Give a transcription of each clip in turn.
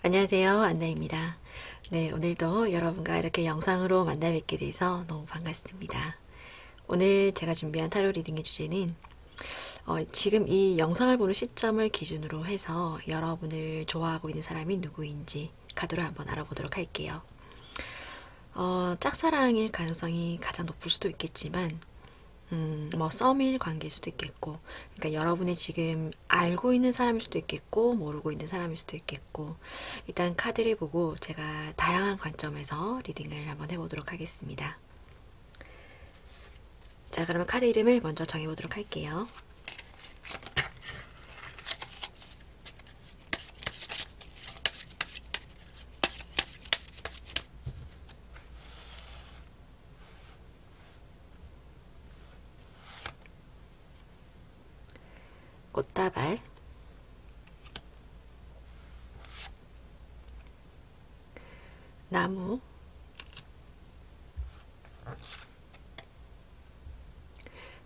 안녕하세요. 안나입니다. 네, 오늘도 여러분과 이렇게 영상으로 만나 뵙게 돼서 너무 반갑습니다. 오늘 제가 준비한 타로 리딩의 주제는 지금 이 영상을 보는 시점을 기준으로 해서 여러분을 좋아하고 있는 사람이 누구인지 카드로 한번 알아보도록 할게요. 짝사랑일 가능성이 가장 높을 수도 있겠지만 뭐 썸일 관계일 수도 있겠고, 그러니까 여러분이 지금 알고 있는 사람일 수도 있겠고 모르고 있는 사람일 수도 있겠고, 일단 카드를 보고 제가 다양한 관점에서 리딩을 한번 해보도록 하겠습니다. 자, 그러면 카드 이름을 먼저 정해보도록 할게요. 꽃다발, 나무,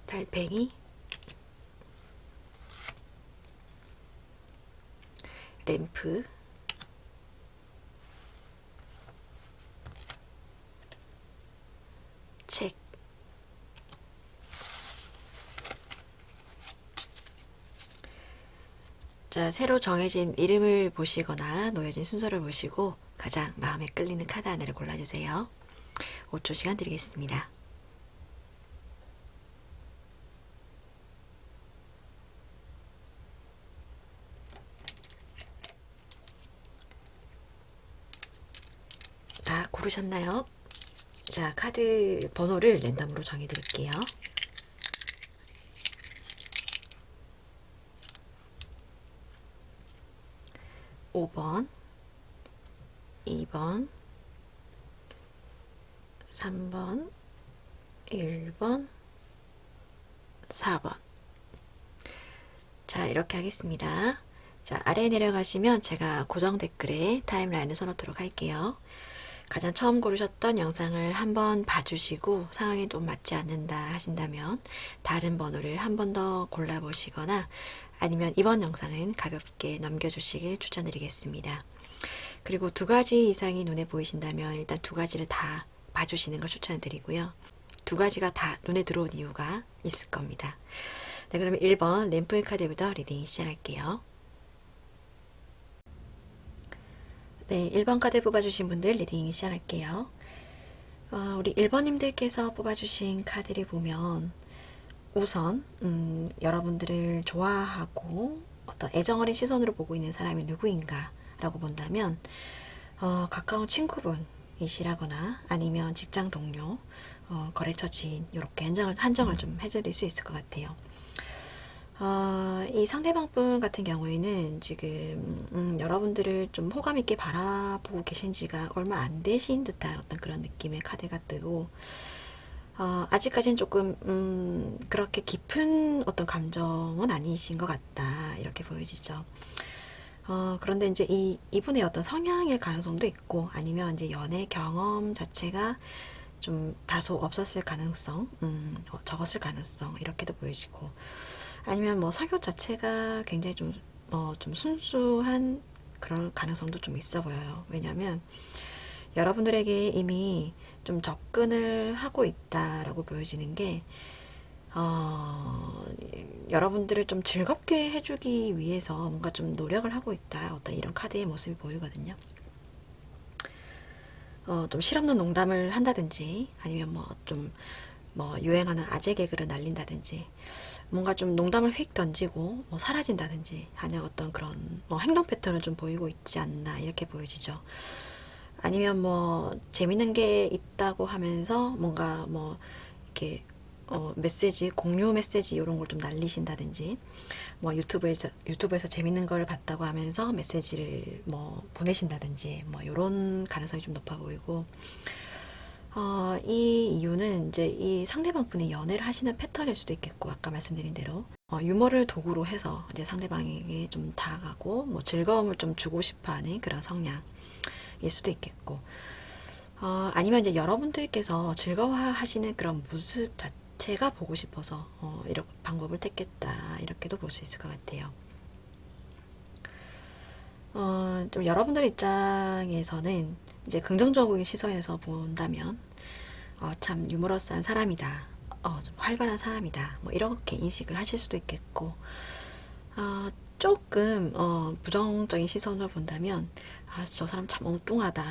달팽이, 램프, 책. 자, 새로 정해진 이름을 보시거나 놓여진 순서를 보시고 가장 마음에 끌리는 카드 하나를 골라주세요. 5초 시간 드리겠습니다. 다 고르셨나요? 자, 카드 번호를 랜덤으로 정해드릴게요. 5번, 2번, 3번, 1번, 4번. 자, 이렇게 하겠습니다. 자, 아래에 내려가시면 제가 고정 댓글에 타임라인을 써놓도록 할게요. 가장 처음 고르셨던 영상을 한번 봐주시고 상황이 좀 맞지 않는다 하신다면 다른 번호를 한 번 더 골라보시거나 아니면 이번 영상은 가볍게 넘겨주시길 추천드리겠습니다. 그리고 2가지 이상이 눈에 보이신다면 일단 2가지를 다 봐주시는 걸 추천드리고요. 2가지가 다 눈에 들어온 이유가 있을 겁니다. 네, 그러면 1번 램프의 카드부터 리딩 시작할게요. 네, 1번 카드 뽑아주신 분들 리딩 시작할게요. 우리 1번님들께서 뽑아주신 카드를 보면 우선 여러분들을 좋아하고 어떤 애정어린 시선으로 보고 있는 사람이 누구인가 라고 본다면 가까운 친구분이시라거나 아니면 직장 동료, 거래처 지인 이렇게 한정을 좀 해드릴 수 있을 것 같아요. 이 상대방 분 같은 경우에는 지금 여러분들을 좀 호감 있게 바라보고 계신 지가 얼마 안 되신 듯한 어떤 그런 느낌의 카드가 뜨고, 아직까지는 조금 그렇게 깊은 어떤 감정은 아니신 것 같다 이렇게 보여지죠. 그런데 이제 이분의 어떤 성향일 가능성도 있고, 아니면 이제 연애 경험 자체가 좀 다소 없었을 가능성, 적었을 가능성 이렇게도 보여지고, 아니면 뭐 성격 자체가 굉장히 좀 순수한 그런 가능성도 좀 있어 보여요. 왜냐면 여러분들에게 이미 좀 접근을 하고 있다라고 보여지는 게, 여러분들을 좀 즐겁게 해주기 위해서 뭔가 좀 노력을 하고 있다. 어떤 이런 카드의 모습이 보이거든요. 좀 실없는 농담을 한다든지, 아니면 뭐 유행하는 아재 개그를 날린다든지, 뭔가 좀 농담을 휙 던지고 뭐 사라진다든지 하는 어떤 그런 뭐 행동 패턴을 좀 보이고 있지 않나 이렇게 보여지죠. 아니면 뭐 재밌는 게 있다고 하면서 뭔가 뭐 이렇게 메시지, 공유 메시지 이런 걸 좀 날리신다든지, 뭐 유튜브에서 재밌는 걸 봤다고 하면서 메시지를 뭐 보내신다든지, 뭐 이런 가능성이 좀 높아 보이고, 이 이유는 이제 이 상대방 분이 연애를 하시는 패턴일 수도 있겠고, 아까 말씀드린 대로 유머를 도구로 해서 이제 상대방에게 좀 다가가고 뭐 즐거움을 좀 주고 싶어하는 그런 성향일 수도 있겠고, 아니면 이제 여러분들께서 즐거워하시는 그런 모습 자체가 보고 싶어서 이런 방법을 택했다 이렇게도 볼 수 있을 것 같아요. 좀 여러분들 입장에서는 이제 긍정적인 시선에서 본다면, 참 유머러스한 사람이다. 좀 활발한 사람이다. 뭐 이렇게 인식을 하실 수도 있겠고, 조금 부정적인 시선으로 본다면, 저 사람 참 엉뚱하다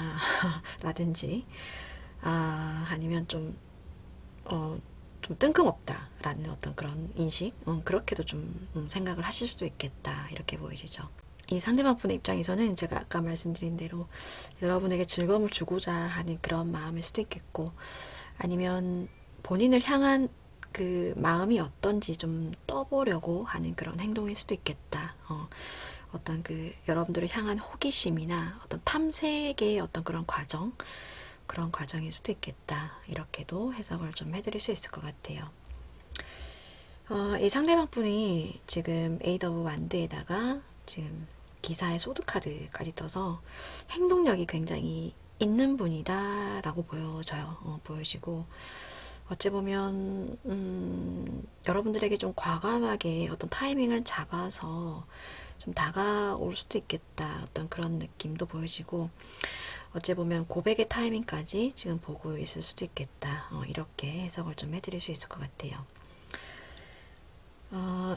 라든지, 아니면 좀 뜬금없다라는 어떤 그런 인식, 그렇게도 좀 생각을 하실 수도 있겠다, 이렇게 보이시죠. 이 상대방 분의 입장에서는 제가 아까 말씀드린 대로 여러분에게 즐거움을 주고자 하는 그런 마음일 수도 있겠고, 아니면 본인을 향한 그 마음이 어떤지 좀 떠보려고 하는 그런 행동일 수도 있겠다. 어떤 그 여러분들을 향한 호기심이나 어떤 탐색의 어떤 그런 과정일 수도 있겠다. 이렇게도 해석을 좀 해드릴 수 있을 것 같아요. 이 상대방 분이 지금 에이드 오브 완드에다가 지금 기사의 소드카드까지 떠서 행동력이 굉장히 있는 분이다 라고 보여져요. 보여지고, 어찌 보면 여러분들에게 좀 과감하게 어떤 타이밍을 잡아서 좀 다가올 수도 있겠다, 어떤 그런 느낌도 보여지고, 어찌 보면 고백의 타이밍까지 지금 보고 있을 수도 있겠다, 이렇게 해석을 좀 해드릴 수 있을 것 같아요.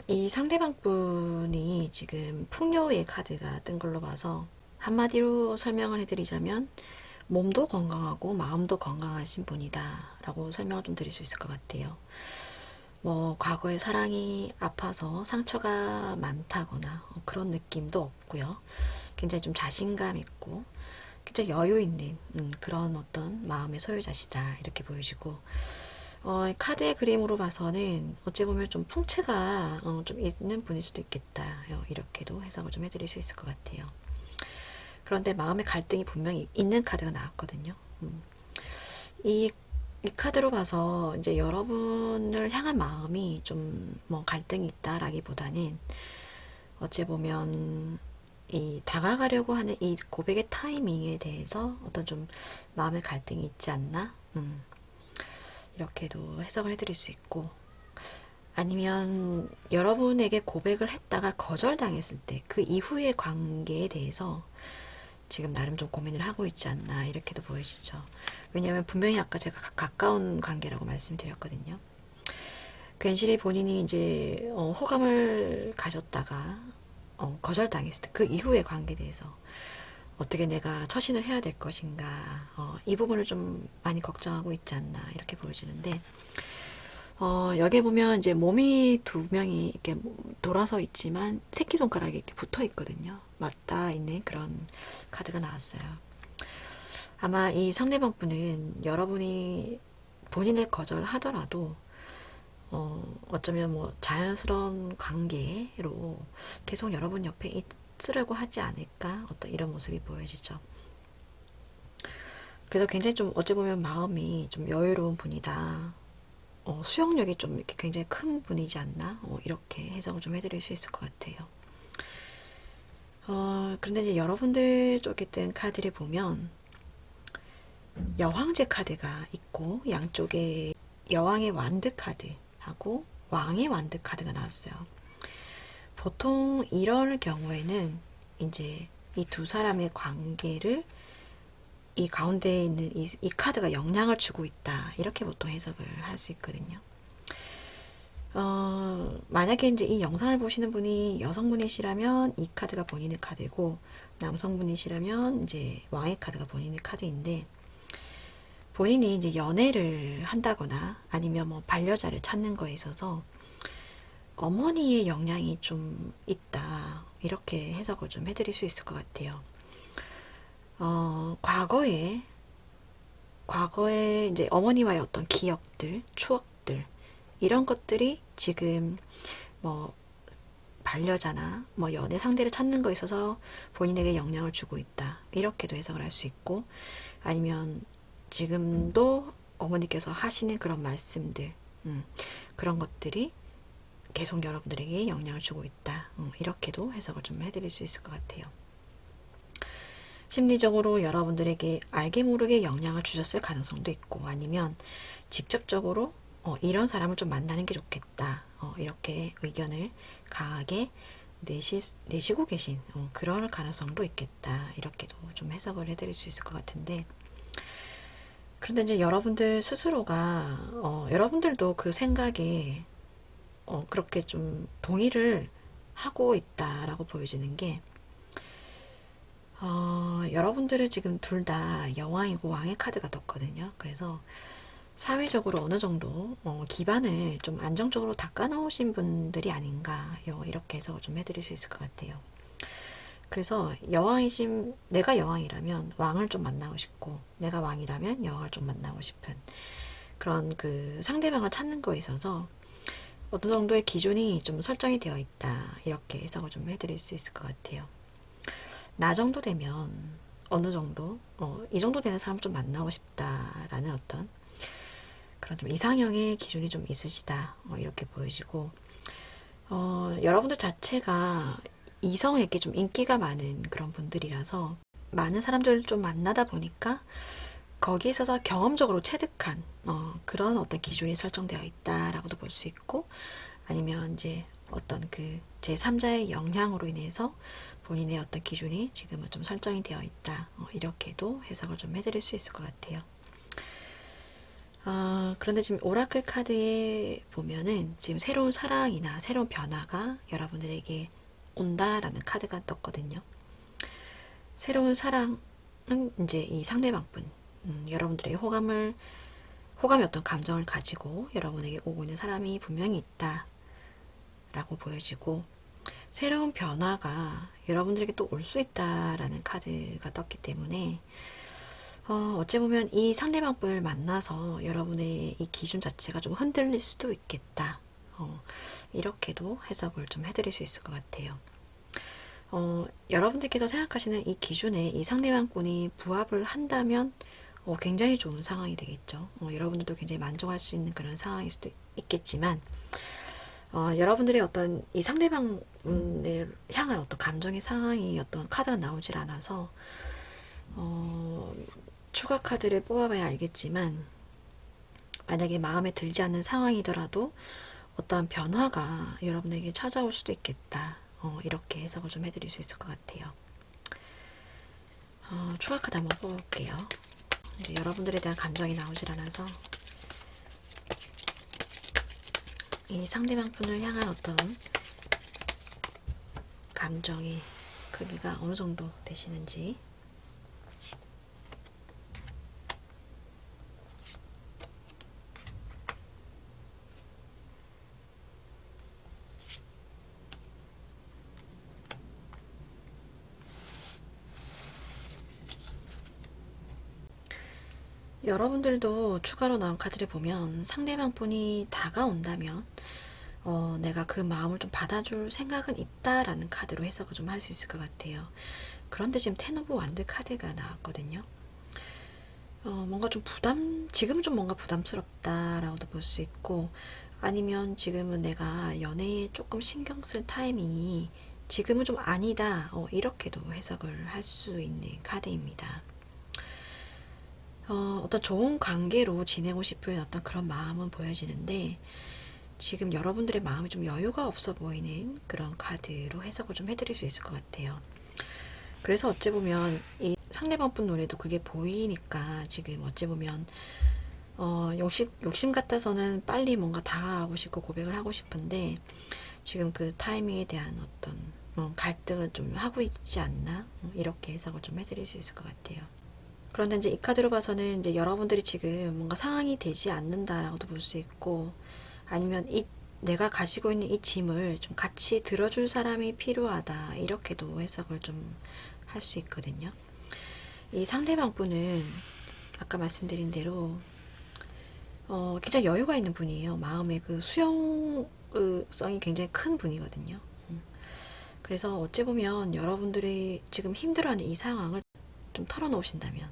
이 상대방 분이 지금 풍요의 카드가 뜬 걸로 봐서, 한마디로 설명을 해드리자면 몸도 건강하고 마음도 건강하신 분이다 라고 설명을 좀 드릴 수 있을 것 같아요. 뭐 과거의 사랑이 아파서 상처가 많다거나 그런 느낌도 없고요. 굉장히 좀 자신감 있고 굉장히 여유 있는 그런 어떤 마음의 소유자시다, 이렇게 보여지고, 카드의 그림으로 봐서는 어찌 보면 좀 풍채가 좀 있는 분일 수도 있겠다, 이렇게도 해석을 좀 해드릴 수 있을 것 같아요. 그런데 마음의 갈등이 분명히 있는 카드가 나왔거든요. 이 카드로 봐서 이제 여러분을 향한 마음이 좀 뭐 갈등이 있다라기보다는, 어찌 보면 이 다가가려고 하는 이 고백의 타이밍에 대해서 어떤 좀 마음의 갈등이 있지 않나? 이렇게도 해석을 해드릴 수 있고, 아니면 여러분에게 고백을 했다가 거절당했을 때 그 이후의 관계에 대해서 지금 나름 좀 고민을 하고 있지 않나, 이렇게도 보여지죠. 왜냐하면 분명히 아까 제가 가까운 관계라고 말씀드렸거든요. 괜시리 본인이 이제 호감을 가졌다가 거절당했을 때 그 이후의 관계에 대해서 어떻게 내가 처신을 해야 될 것인가, 이 부분을 좀 많이 걱정하고 있지 않나, 이렇게 보여지는데, 여기에 보면 이제 몸이 두 명이 이렇게 돌아서 있지만 새끼손가락이 이렇게 붙어 있거든요. 맞닿아 있는 그런 카드가 나왔어요. 아마 이 상대방 분은 여러분이 본인을 거절하더라도 어쩌면 뭐 자연스러운 관계로 계속 여러분 옆에 있으려고 하지 않을까, 어떤 이런 모습이 보여지죠. 그래서 굉장히 좀 어찌 보면 마음이 좀 여유로운 분이다, 수용력이 좀 이렇게 굉장히 큰 분이지 않나, 이렇게 해석을 좀 해드릴 수 있을 것 같아요. 그런데 이제 여러분들 쪽에 뜬 카드를 보면 여황제 카드가 있고, 양쪽에 여왕의 완드 카드하고 왕의 완드 카드가 나왔어요. 보통 이럴 경우에는 이제 이 두 사람의 관계를 이 가운데에 있는 이 카드가 영향을 주고 있다, 이렇게 보통 해석을 할 수 있거든요. 만약에 이제 이 영상을 보시는 분이 여성분이시라면 이 카드가 본인의 카드고, 남성분이시라면 이제 왕의 카드가 본인의 카드인데, 본인이 이제 연애를 한다거나 아니면 뭐 반려자를 찾는 거에 있어서 어머니의 영향이 좀 있다, 이렇게 해석을 좀 해드릴 수 있을 것 같아요. 과거에 이제 어머니와의 어떤 기억들, 추억들, 이런 것들이 지금 뭐 반려자나 뭐 연애 상대를 찾는 거에 있어서 본인에게 영향을 주고 있다, 이렇게도 해석을 할 수 있고, 아니면 지금도 어머니께서 하시는 그런 말씀들, 그런 것들이 계속 여러분들에게 영향을 주고 있다, 이렇게도 해석을 좀 해드릴 수 있을 것 같아요. 심리적으로 여러분들에게 알게 모르게 영향을 주셨을 가능성도 있고, 아니면 직접적으로 이런 사람을 좀 만나는 게 좋겠다, 이렇게 의견을 강하게 내시고 계신 그럴 가능성도 있겠다. 이렇게도 좀 해석을 해드릴 수 있을 것 같은데, 그런데 이제 여러분들 스스로가 여러분들도 그 생각에 그렇게 좀 동의를 하고 있다라고 보여지는 게, 여러분들은 지금 둘 다 여왕이고 왕의 카드가 떴거든요. 그래서 사회적으로 어느 정도 기반을 좀 안정적으로 닦아놓으신 분들이 아닌가, 이렇게 해서 좀 해드릴 수 있을 것 같아요. 그래서 내가 여왕이라면 왕을 좀 만나고 싶고, 내가 왕이라면 여왕을 좀 만나고 싶은 그런 그 상대방을 찾는 거에 있어서 어느 정도의 기준이 좀 설정이 되어 있다. 이렇게 해석을 좀 해드릴 수 있을 것 같아요. 나 정도 되면 어느 정도, 이 정도 되는 사람 좀 만나고 싶다라는 어떤 그런 좀 이상형의 기준이 좀 있으시다. 이렇게 보여지고, 여러분들 자체가 이성에게 좀 인기가 많은 그런 분들이라서 많은 사람들을 좀 만나다 보니까 거기에 있어서 경험적으로 체득한 그런 어떤 기준이 설정되어 있다라고도 볼 수 있고, 아니면 이제 어떤 그 제3자의 영향으로 인해서 본인의 어떤 기준이 지금은 좀 설정이 되어 있다. 이렇게도 해석을 좀 해드릴 수 있을 것 같아요. 그런데 지금 오라클 카드에 보면은 지금 새로운 사랑이나 새로운 변화가 여러분들에게 온다라는 카드가 떴거든요. 새로운 사랑은 이제 이 상대방분, 여러분들의 호감의 어떤 감정을 가지고 여러분에게 오고 있는 사람이 분명히 있다라고 보여지고, 새로운 변화가 여러분들에게 또 올 수 있다라는 카드가 떴기 때문에 어찌 보면 이 상대방분을 만나서 여러분의 이 기준 자체가 좀 흔들릴 수도 있겠다. 이렇게도 해석을 좀 해드릴 수 있을 것 같아요. 여러분들께서 생각하시는 이 기준에 이 상대방분이 부합을 한다면 굉장히 좋은 상황이 되겠죠. 여러분들도 굉장히 만족할 수 있는 그런 상황일 수도 있겠지만, 여러분들의 어떤 이 상대방을 향한 어떤 감정의 상황이 어떤 카드가 나오질 않아서 추가 카드를 뽑아봐야 알겠지만, 만약에 마음에 들지 않는 상황이더라도 어떠한 변화가 여러분에게 찾아올 수도 있겠다. 이렇게 해석을 좀 해드릴 수 있을 것 같아요. 추가 카드 한번 뽑아볼게요. 이제 여러분들에 대한 감정이 나오질 않아서 이 상대방 분을 향한 어떤 감정의 크기가 어느 정도 되시는지. 여러분들도 추가로 나온 카드를 보면 상대방 분이 다가온다면 내가 그 마음을 좀 받아줄 생각은 있다라는 카드로 해석을 좀 할 수 있을 것 같아요. 그런데 지금 텐 오브 완드 카드가 나왔거든요. 뭔가 좀 지금은 좀 뭔가 부담스럽다라고도 볼 수 있고, 아니면 지금은 내가 연애에 조금 신경 쓸 타이밍이 지금은 좀 아니다. 이렇게도 해석을 할 수 있는 카드입니다. 어떤 좋은 관계로 지내고 싶은 어떤 그런 마음은 보여지는데, 지금 여러분들의 마음이 좀 여유가 없어 보이는 그런 카드로 해석을 좀 해드릴 수 있을 것 같아요. 그래서 어찌 보면 이 상대방 분 눈에도 그게 보이니까 지금 어찌 보면 욕심 같아서는 빨리 뭔가 다가가고 싶고 고백을 하고 싶은데, 지금 그 타이밍에 대한 어떤 갈등을 좀 하고 있지 않나, 이렇게 해석을 좀 해드릴 수 있을 것 같아요. 그런데 이제 이 카드로 봐서는 이제 여러분들이 지금 뭔가 상황이 되지 않는다라고도 볼 수 있고, 아니면 내가 가지고 있는 이 짐을 좀 같이 들어줄 사람이 필요하다, 이렇게도 해석을 좀 할 수 있거든요. 이 상대방 분은 아까 말씀드린 대로 굉장히 여유가 있는 분이에요. 마음의 그 수용성이 굉장히 큰 분이거든요. 그래서 어찌 보면 여러분들이 지금 힘들어하는 이 상황을 좀 털어놓으신다면,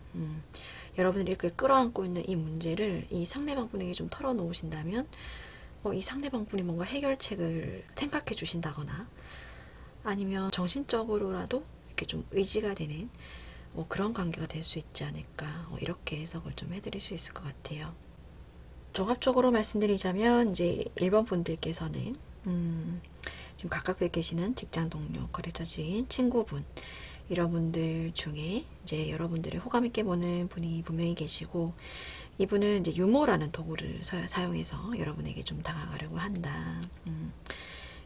여러분들이 이렇게 끌어안고 있는 이 문제를 이 상대방 분에게 좀 털어놓으신다면, 이 상대방 분이 뭔가 해결책을 생각해 주신다거나, 아니면 정신적으로라도 이렇게 좀 의지가 되는 그런 관계가 될 수 있지 않을까, 이렇게 해석을 좀 해드릴 수 있을 것 같아요. 종합적으로 말씀드리자면, 이제 1번 분들께서는 지금 가깝게 계시는 직장 동료, 거래처 지인, 친구분, 이런 분들 중에 이제 여러분들을 호감 있게 보는 분이 분명히 계시고, 이분은 이제 유머라는 도구를 사용해서 여러분에게 좀 다가가려고 한다.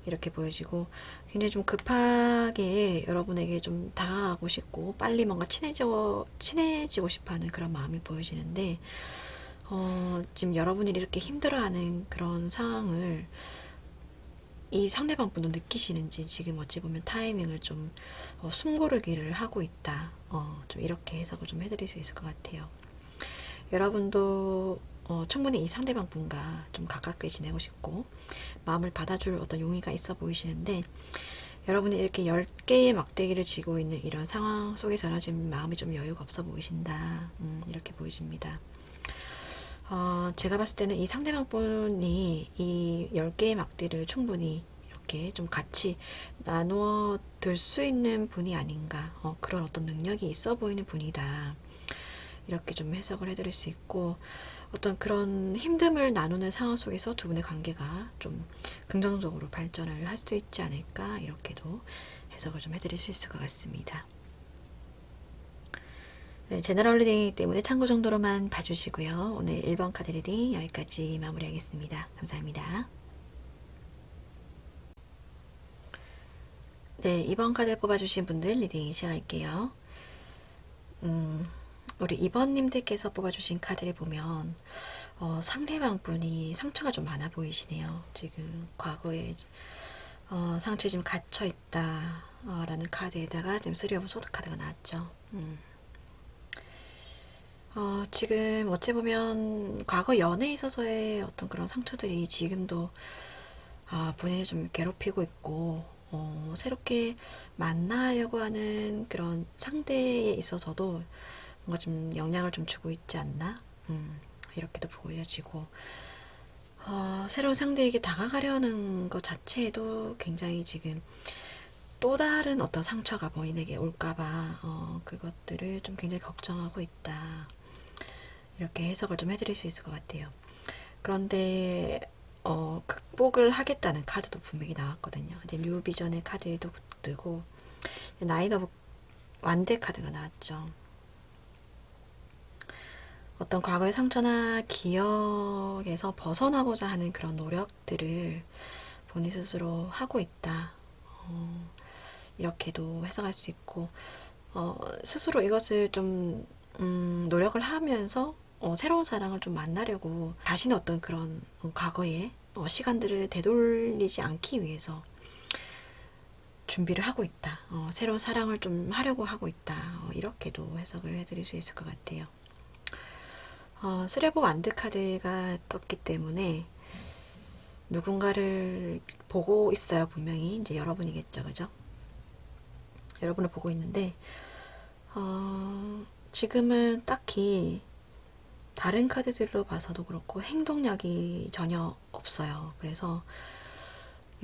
이렇게 보여지고, 굉장히 좀 급하게 여러분에게 좀 다가가고 싶고 빨리 뭔가 친해지고 싶어하는 그런 마음이 보여지는데, 지금 여러분이 이렇게 힘들어하는 그런 상황을 이 상대방 분도 느끼시는지 지금 어찌 보면 타이밍을 좀 숨고르기를 하고 있다. 좀 이렇게 해석을 좀 해드릴 수 있을 것 같아요. 여러분도 충분히 이 상대방 분과 좀 가깝게 지내고 싶고 마음을 받아줄 어떤 용의가 있어 보이시는데, 여러분이 이렇게 10개의 막대기를 쥐고 있는 이런 상황 속에서는 지금 마음이 좀 여유가 없어 보이신다. 이렇게 보이십니다. 제가 봤을 때는 이 상대방 분이 이 10개의 막대를 충분히 이렇게 좀 같이 나누어 들 수 있는 분이 아닌가, 그런 어떤 능력이 있어 보이는 분이다. 이렇게 좀 해석을 해드릴 수 있고, 어떤 그런 힘듦을 나누는 상황 속에서 두 분의 관계가 좀 긍정적으로 발전을 할 수 있지 않을까, 이렇게도 해석을 좀 해드릴 수 있을 것 같습니다. 네, 제너럴 리딩이기 때문에 참고 정도로만 봐주시고요. 오늘 1번 카드 리딩 여기까지 마무리하겠습니다. 감사합니다. 네, 2번 카드 뽑아주신 분들 리딩 시작할게요. 우리 2번님들께서 뽑아주신 카드를 보면 상대방 분이 상처가 좀 많아 보이시네요. 지금 과거에 상처에 좀 갇혀있다 라는 카드에다가 지금 3 오브 소드 카드가 나왔죠. 지금 어찌 보면 과거 연애에 있어서의 어떤 그런 상처들이 지금도 본인을 좀 괴롭히고 있고, 새롭게 만나려고 하는 그런 상대에 있어서도 뭔가 좀 영향을 좀 주고 있지 않나? 이렇게도 보여지고, 새로운 상대에게 다가가려는 것 자체에도 굉장히 지금 또 다른 어떤 상처가 본인에게 올까봐 그것들을 좀 굉장히 걱정하고 있다. 이렇게 해석을 좀 해드릴 수 있을 것 같아요. 그런데 극복을 하겠다는 카드도 분명히 나왔거든요. 이제 뉴 비전의 카드도 뜨고 나인 오브 완대 카드가 나왔죠. 어떤 과거의 상처나 기억에서 벗어나고자 하는 그런 노력들을 본인 스스로 하고 있다. 이렇게도 해석할 수 있고, 스스로 이것을 좀 노력을 하면서 새로운 사랑을 좀 만나려고 자신의 어떤 그런 과거의 시간들을 되돌리지 않기 위해서 준비를 하고 있다. 새로운 사랑을 좀 하려고 하고 있다. 이렇게도 해석을 해드릴 수 있을 것 같아요. 스레보 완드 카드가 떴기 때문에 누군가를 보고 있어요. 분명히 이제 여러분이겠죠, 그죠? 여러분을 보고 있는데 지금은 딱히 다른 카드들로 봐서도 그렇고 행동력이 전혀 없어요. 그래서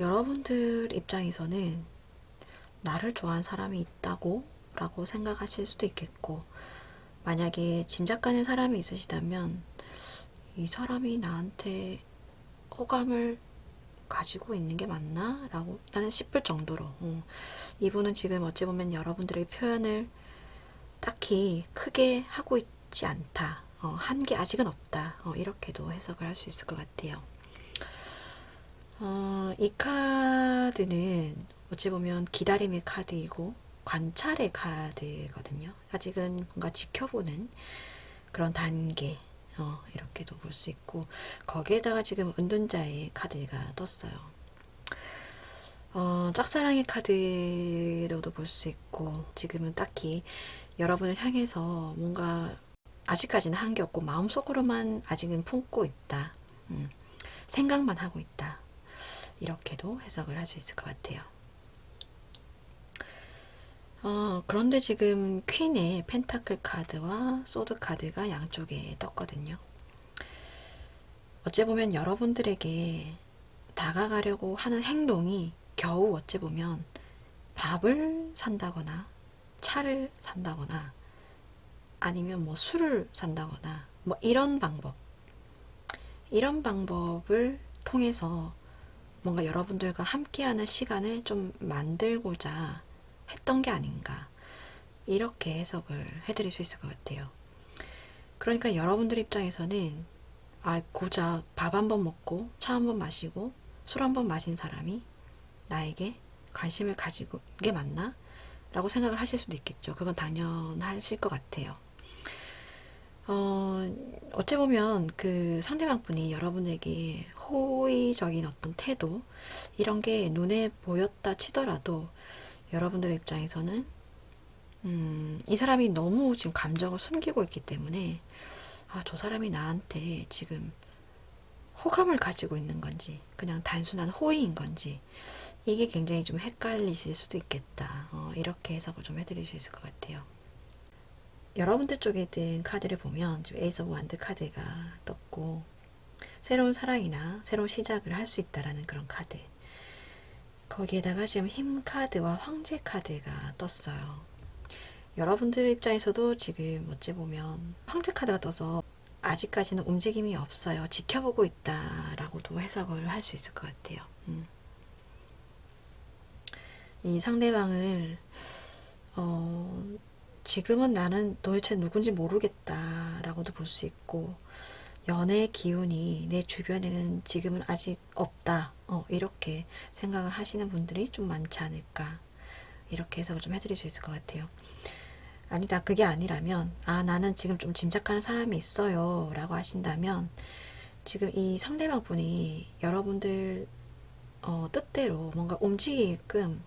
여러분들 입장에서는 나를 좋아하는 사람이 있다고 라고 생각하실 수도 있겠고, 만약에 짐작가는 사람이 있으시다면 이 사람이 나한테 호감을 가지고 있는 게 맞나? 라고 나는 싶을 정도로 이분은 지금 어찌 보면 여러분들의 표현을 딱히 크게 하고 있지 않다. 한 게 아직은 없다. 이렇게도 해석을 할 수 있을 것 같아요. 이 카드는 어찌 보면 기다림의 카드이고 관찰의 카드거든요. 아직은 뭔가 지켜보는 그런 단계, 이렇게도 볼 수 있고, 거기에다가 지금 은둔자의 카드가 떴어요. 짝사랑의 카드로도 볼 수 있고, 지금은 딱히 여러분을 향해서 뭔가 아직까지는 한 게 없고 마음속으로만 아직은 품고 있다. 생각만 하고 있다. 이렇게도 해석을 할 수 있을 것 같아요. 그런데 지금 퀸의 펜타클 카드와 소드 카드가 양쪽에 떴거든요. 어찌 보면 여러분들에게 다가가려고 하는 행동이 겨우 어찌 보면 밥을 산다거나 차를 산다거나 아니면 뭐 술을 산다거나 뭐 이런 방법을 통해서 뭔가 여러분들과 함께하는 시간을 좀 만들고자 했던 게 아닌가, 이렇게 해석을 해드릴 수 있을 것 같아요. 그러니까 여러분들 입장에서는 고작 밥 한 번 먹고 차 한 번 마시고 술 한 번 마신 사람이 나에게 관심을 가지고 게 맞나? 라고 생각을 하실 수도 있겠죠. 그건 당연하실 것 같아요. 어찌 보면 그 상대방 분이 여러분에게 호의적인 어떤 태도, 이런 게 눈에 보였다 치더라도 여러분들의 입장에서는 이 사람이 너무 지금 감정을 숨기고 있기 때문에 저 사람이 나한테 지금 호감을 가지고 있는 건지 그냥 단순한 호의인 건지, 이게 굉장히 좀 헷갈리실 수도 있겠다. 이렇게 해석을 좀 해드릴 수 있을 것 같아요. 여러분들 쪽에 든 카드를 보면 지금 에이스 오브 완드 카드가 떴고, 새로운 사랑이나 새로운 시작을 할 수 있다라는 그런 카드, 거기에다가 지금 힘 카드와 황제 카드가 떴어요. 여러분들 입장에서도 지금 어찌 보면 황제 카드가 떠서 아직까지는 움직임이 없어요. 지켜보고 있다라고도 해석을 할 수 있을 것 같아요. 이 상대방을 지금은 나는 도대체 누군지 모르겠다라고도 볼 수 있고, 연애의 기운이 내 주변에는 지금은 아직 없다, 이렇게 생각을 하시는 분들이 좀 많지 않을까, 이렇게 해석을 좀 해드릴 수 있을 것 같아요. 아니다, 그게 아니라면 나는 지금 좀 짐작하는 사람이 있어요 라고 하신다면, 지금 이 상대방 분이 여러분들 뜻대로 뭔가 움직이게끔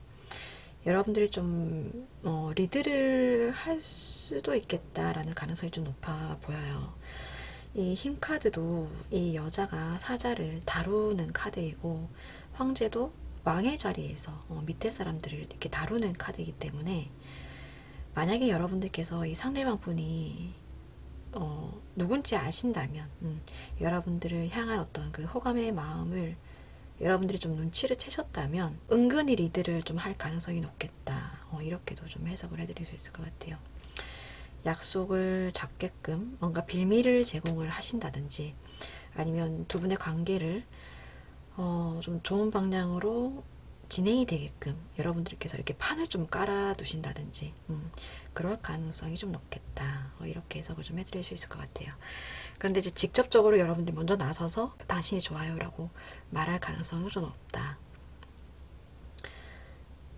여러분들이 좀 리드를 할 수도 있겠다라는 가능성이 좀 높아 보여요. 이 힘 카드도 이 여자가 사자를 다루는 카드이고, 황제도 왕의 자리에서 밑에 사람들을 이렇게 다루는 카드이기 때문에, 만약에 여러분들께서 이 상대방 분이 누군지 아신다면, 여러분들을 향한 어떤 그 호감의 마음을 여러분들이 좀 눈치를 채셨다면 은근히 리드를 좀 할 가능성이 높겠다, 이렇게도 좀 해석을 해드릴 수 있을 것 같아요. 약속을 잡게끔 뭔가 빌미를 제공을 하신다든지, 아니면 두 분의 관계를 좀 좋은 방향으로 진행이 되게끔 여러분들께서 이렇게 판을 좀 깔아 두신다든지, 그럴 가능성이 좀 높겠다, 이렇게 해석을 좀 해드릴 수 있을 것 같아요. 그런데 이제 직접적으로 여러분들이 먼저 나서서 당신이 좋아요 라고 말할 가능성은 좀 없다.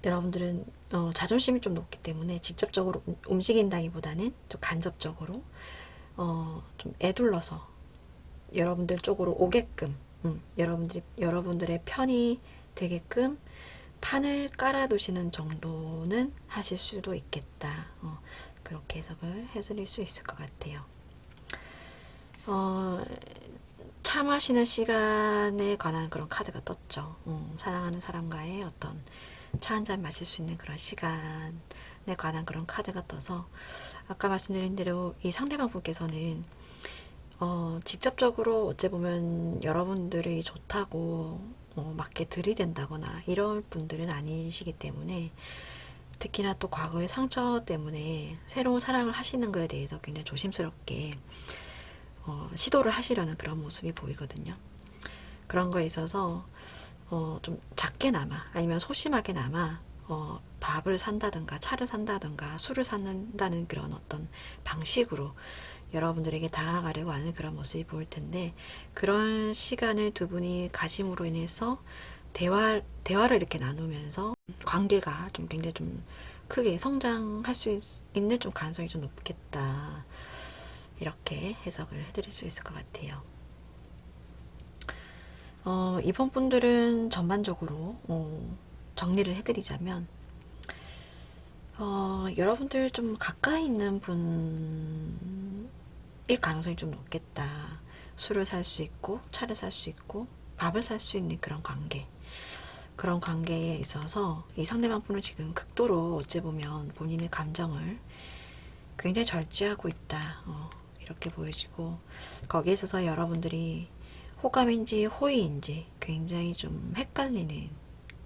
여러분들은 자존심이 좀 높기 때문에 직접적으로 움직인다기보다는 좀 간접적으로 좀 애둘러서 여러분들 쪽으로 오게끔, 여러분들의 편이 되게끔 판을 깔아두시는 정도는 하실 수도 있겠다. 그렇게 해석을 해드릴 수 있을 것 같아요. 차 마시는 시간에 관한 그런 카드가 떴죠. 사랑하는 사람과의 어떤 차 한 잔 마실 수 있는 그런 시간에 관한 그런 카드가 떠서, 아까 말씀드린 대로 이 상대방 분께서는 직접적으로 어찌 보면 여러분들이 좋다고 맞게 들이댄다거나 이런 분들은 아니시기 때문에, 특히나 또 과거의 상처 때문에 새로운 사랑을 하시는 거에 대해서 굉장히 조심스럽게 시도를 하시려는 그런 모습이 보이거든요. 그런 거에 있어서 좀 작게나마 아니면 소심하게나마 밥을 산다든가 차를 산다든가 술을 산다는 그런 어떤 방식으로 여러분들에게 다가가려고 하는 그런 모습이 보일 텐데, 그런 시간을 두 분이 가짐으로 인해서 대화를 이렇게 나누면서 관계가 좀 굉장히 좀 크게 성장할 수 있는 좀 가능성이 좀 높겠다, 이렇게 해석을 해드릴 수 있을 것 같아요. 이번 분들은 전반적으로 정리를 해드리자면, 여러분들 좀 가까이 있는 분일 가능성이 좀 높겠다. 술을 살 수 있고 차를 살 수 있고 밥을 살 수 있는 그런 관계, 그런 관계에 있어서 이 상대방 분은 지금 극도로 어찌 보면 본인의 감정을 굉장히 절제하고 있다, 이렇게 보여지고, 거기에 있어서 여러분들이 호감인지 호의인지 굉장히 좀 헷갈리는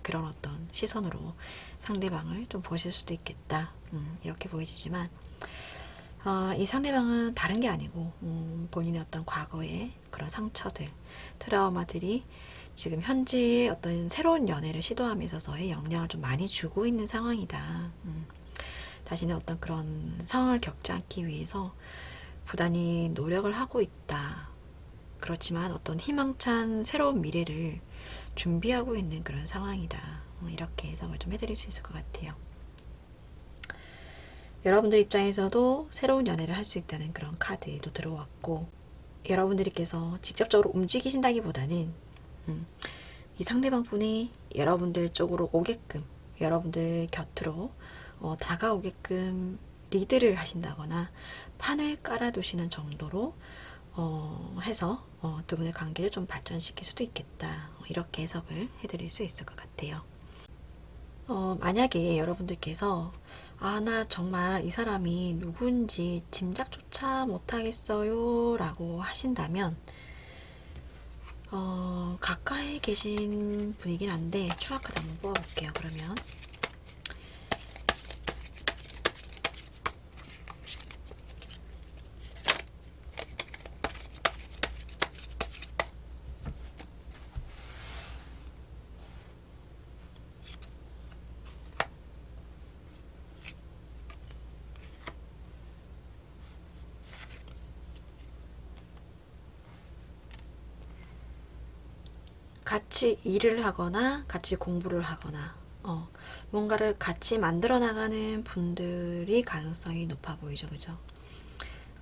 그런 어떤 시선으로 상대방을 좀 보실 수도 있겠다, 이렇게 보이지만, 이 상대방은 다른 게 아니고 본인의 어떤 과거의 그런 상처들, 트라우마들이 지금 현재의 어떤 새로운 연애를 시도함에 있어서의 영향을 좀 많이 주고 있는 상황이다. 다시는 어떤 그런 상황을 겪지 않기 위해서 부단히 노력을 하고 있다. 그렇지만 어떤 희망찬 새로운 미래를 준비하고 있는 그런 상황이다. 이렇게 해석을 좀 해드릴 수 있을 것 같아요. 여러분들 입장에서도 새로운 연애를 할 수 있다는 그런 카드도 들어왔고, 여러분들께서 직접적으로 움직이신다기보다는 이 상대방 분이 여러분들 쪽으로 오게끔, 여러분들 곁으로 다가오게끔 리드를 하신다거나 판을 깔아두시는 정도로 해서 두 분의 관계를 좀 발전시킬 수도 있겠다. 이렇게 해석을 해드릴 수 있을 것 같아요. 만약에 여러분들께서 나 정말 이 사람이 누군지 짐작조차 못하겠어요 라고 하신다면 가까이 계신 분이긴 한데 추악카드 한번 뽑아볼게요. 그러면 같이 일을 하거나 같이 공부를 하거나 뭔가를 같이 만들어 나가는 분들이 가능성이 높아 보이죠. 그죠?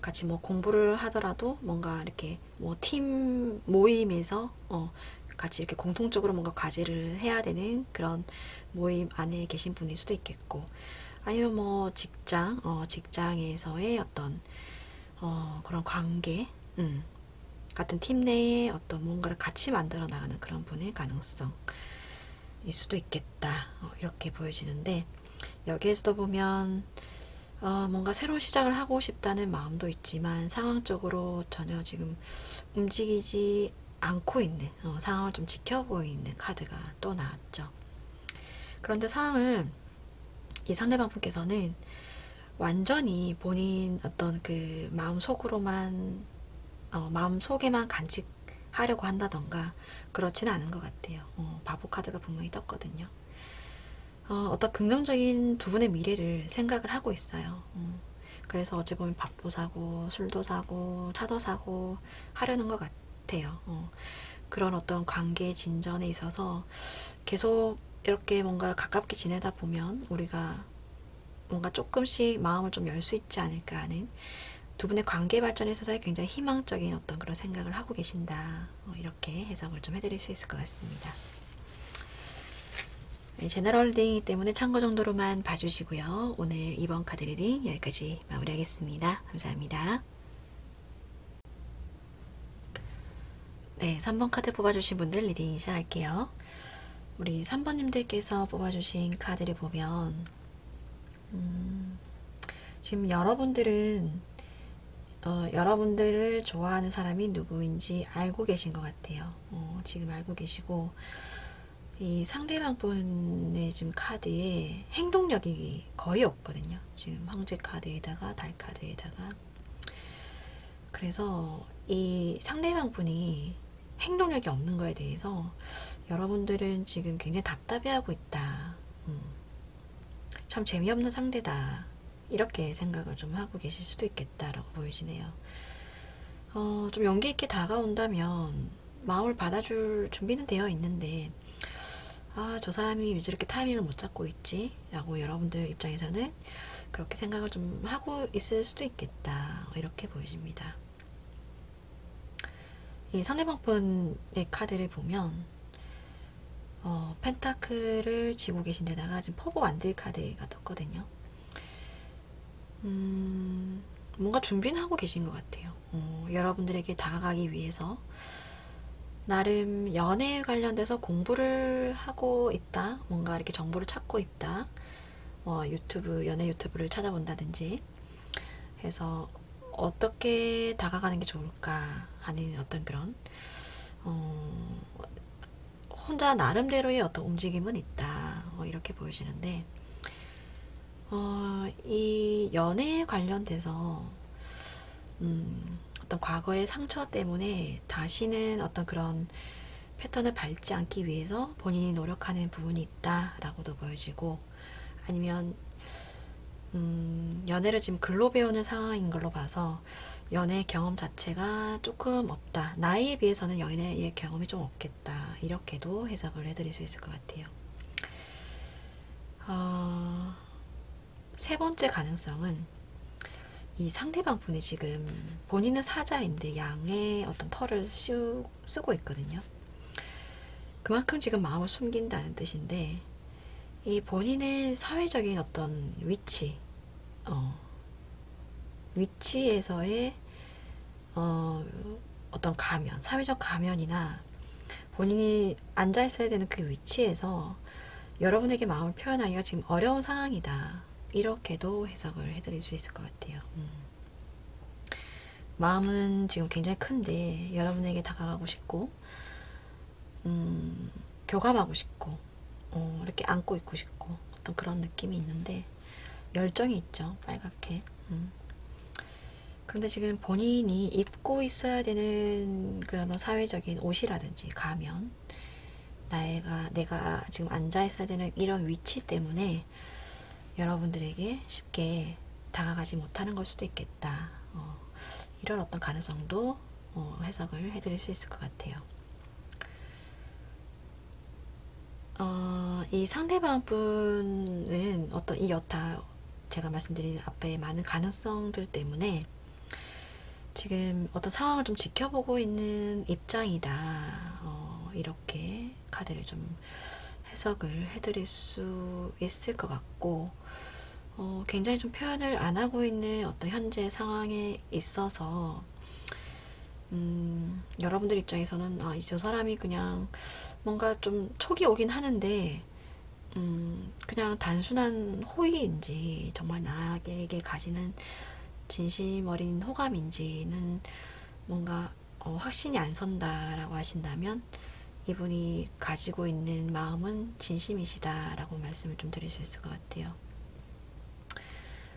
같이 뭐 공부를 하더라도 뭔가 이렇게 뭐 팀 모임에서 같이 이렇게 공통적으로 뭔가 과제를 해야 되는 그런 모임 안에 계신 분일 수도 있겠고, 아니면 뭐 직장에서의 어떤 그런 관계, 같은 팀 내에 어떤 뭔가를 같이 만들어 나가는 그런 분의 가능성일 수도 있겠다. 이렇게 보여지는데, 여기에서도 보면 뭔가 새로운 시작을 하고 싶다는 마음도 있지만 상황적으로 전혀 지금 움직이지 않고 있는 상황을 좀 지켜보고 있는 카드가 또 나왔죠. 그런데 상황을 이 상대방 분께서는 완전히 본인 어떤 그 마음속에만 간직하려고 한다던가 그렇지는 않은 것 같아요. 바보 카드가 분명히 떴거든요. 어떤 긍정적인 두 분의 미래를 생각을 하고 있어요. 그래서 어찌 보면 밥도 사고 술도 사고 차도 사고 하려는 것 같아요. 그런 어떤 관계 진전에 있어서 계속 이렇게 뭔가 가깝게 지내다 보면 우리가 뭔가 조금씩 마음을 좀 열 수 있지 않을까 하는 두 분의 관계 발전에 있어서 굉장히 희망적인 어떤 그런 생각을 하고 계신다. 이렇게 해석을 좀 해드릴 수 있을 것 같습니다. 제너럴 리딩이기 때문에 참고 정도로만 봐주시고요. 오늘 2번 카드 리딩 여기까지 마무리하겠습니다. 감사합니다. 네, 3번 카드 뽑아주신 분들 리딩 시작할게요. 우리 3번님들께서 뽑아주신 카드를 보면 지금 여러분들은 여러분들을 좋아하는 사람이 누구인지 알고 계신 것 같아요. 지금 알고 계시고, 이 상대방 분의 지금 카드에 행동력이 거의 없거든요. 지금 황제 카드에다가 달 카드에다가. 그래서 이 상대방 분이 행동력이 없는 거에 대해서 여러분들은 지금 굉장히 답답해하고 있다. 참 재미없는 상대다. 이렇게 생각을 좀 하고 계실 수도 있겠다라고 보이시네요. 좀 용기 있게 다가온다면 마음을 받아줄 준비는 되어 있는데, 저 사람이 왜 저렇게 타이밍을 못 잡고 있지? 라고 여러분들 입장에서는 그렇게 생각을 좀 하고 있을 수도 있겠다. 이렇게 보여집니다. 이 상대방 분의 카드를 보면 펜타클을 쥐고 계신 데다가 지금 퍼보 완들 카드가 떴거든요. 뭔가 준비는 하고 계신 것 같아요. 여러분들에게 다가가기 위해서 나름 연애에 관련돼서 공부를 하고 있다. 뭔가 이렇게 정보를 찾고 있다. 연애 유튜브를 찾아본다든지 해서 어떻게 다가가는 게 좋을까 하는 어떤 그런 혼자 나름대로의 어떤 움직임은 있다. 이렇게 보여지는데, 이 연애에 관련돼서 어떤 과거의 상처 때문에 다시는 어떤 그런 패턴을 밟지 않기 위해서 본인이 노력하는 부분이 있다라고도 보여지고, 아니면 연애를 지금 글로 배우는 상황인 걸로 봐서 연애 경험 자체가 조금 없다. 나이에 비해서는 연애의 경험이 좀 없겠다. 이렇게도 해석을 해드릴 수 있을 것 같아요. 세 번째 가능성은 이 상대방 분이 지금 본인은 사자인데 양의 어떤 털을 쓰고 있거든요. 그만큼 지금 마음을 숨긴다는 뜻인데, 이 본인의 사회적인 어떤 위치에서의 어떤 가면, 사회적 가면이나 본인이 앉아 있어야 되는 그 위치에서 여러분에게 마음을 표현하기가 지금 어려운 상황이다. 이렇게도 해석을 해드릴 수 있을 것 같아요. 마음은 지금 굉장히 큰데 여러분에게 다가가고 싶고, 교감하고 싶고, 이렇게 안고 있고 싶고, 어떤 그런 느낌이 있는데 열정이 있죠. 빨갛게. 그런데 지금 본인이 입고 있어야 되는 그런 사회적인 옷이라든지 가면, 내가 지금 앉아 있어야 되는 이런 위치 때문에 여러분들에게 쉽게 다가가지 못하는 걸 수도 있겠다. 이런 어떤 가능성도 해석을 해드릴 수 있을 것 같아요. 이 상대방 분은 어떤 이 여타 제가 말씀드린 앞에 많은 가능성들 때문에 지금 어떤 상황을 좀 지켜보고 있는 입장이다. 이렇게 카드를 좀 해석을 해드릴 수 있을 것 같고, 굉장히 좀 표현을 안 하고 있는 어떤 현재 상황에 있어서 여러분들 입장에서는 저 사람이 그냥 뭔가 좀 촉이 오긴 하는데 그냥 단순한 호의인지 정말 나에게 가지는 진심 어린 호감인지는 뭔가 확신이 안 선다라고 하신다면, 이분이 가지고 있는 마음은 진심이시다라고 말씀을 좀 드릴 수 있을 것 같아요.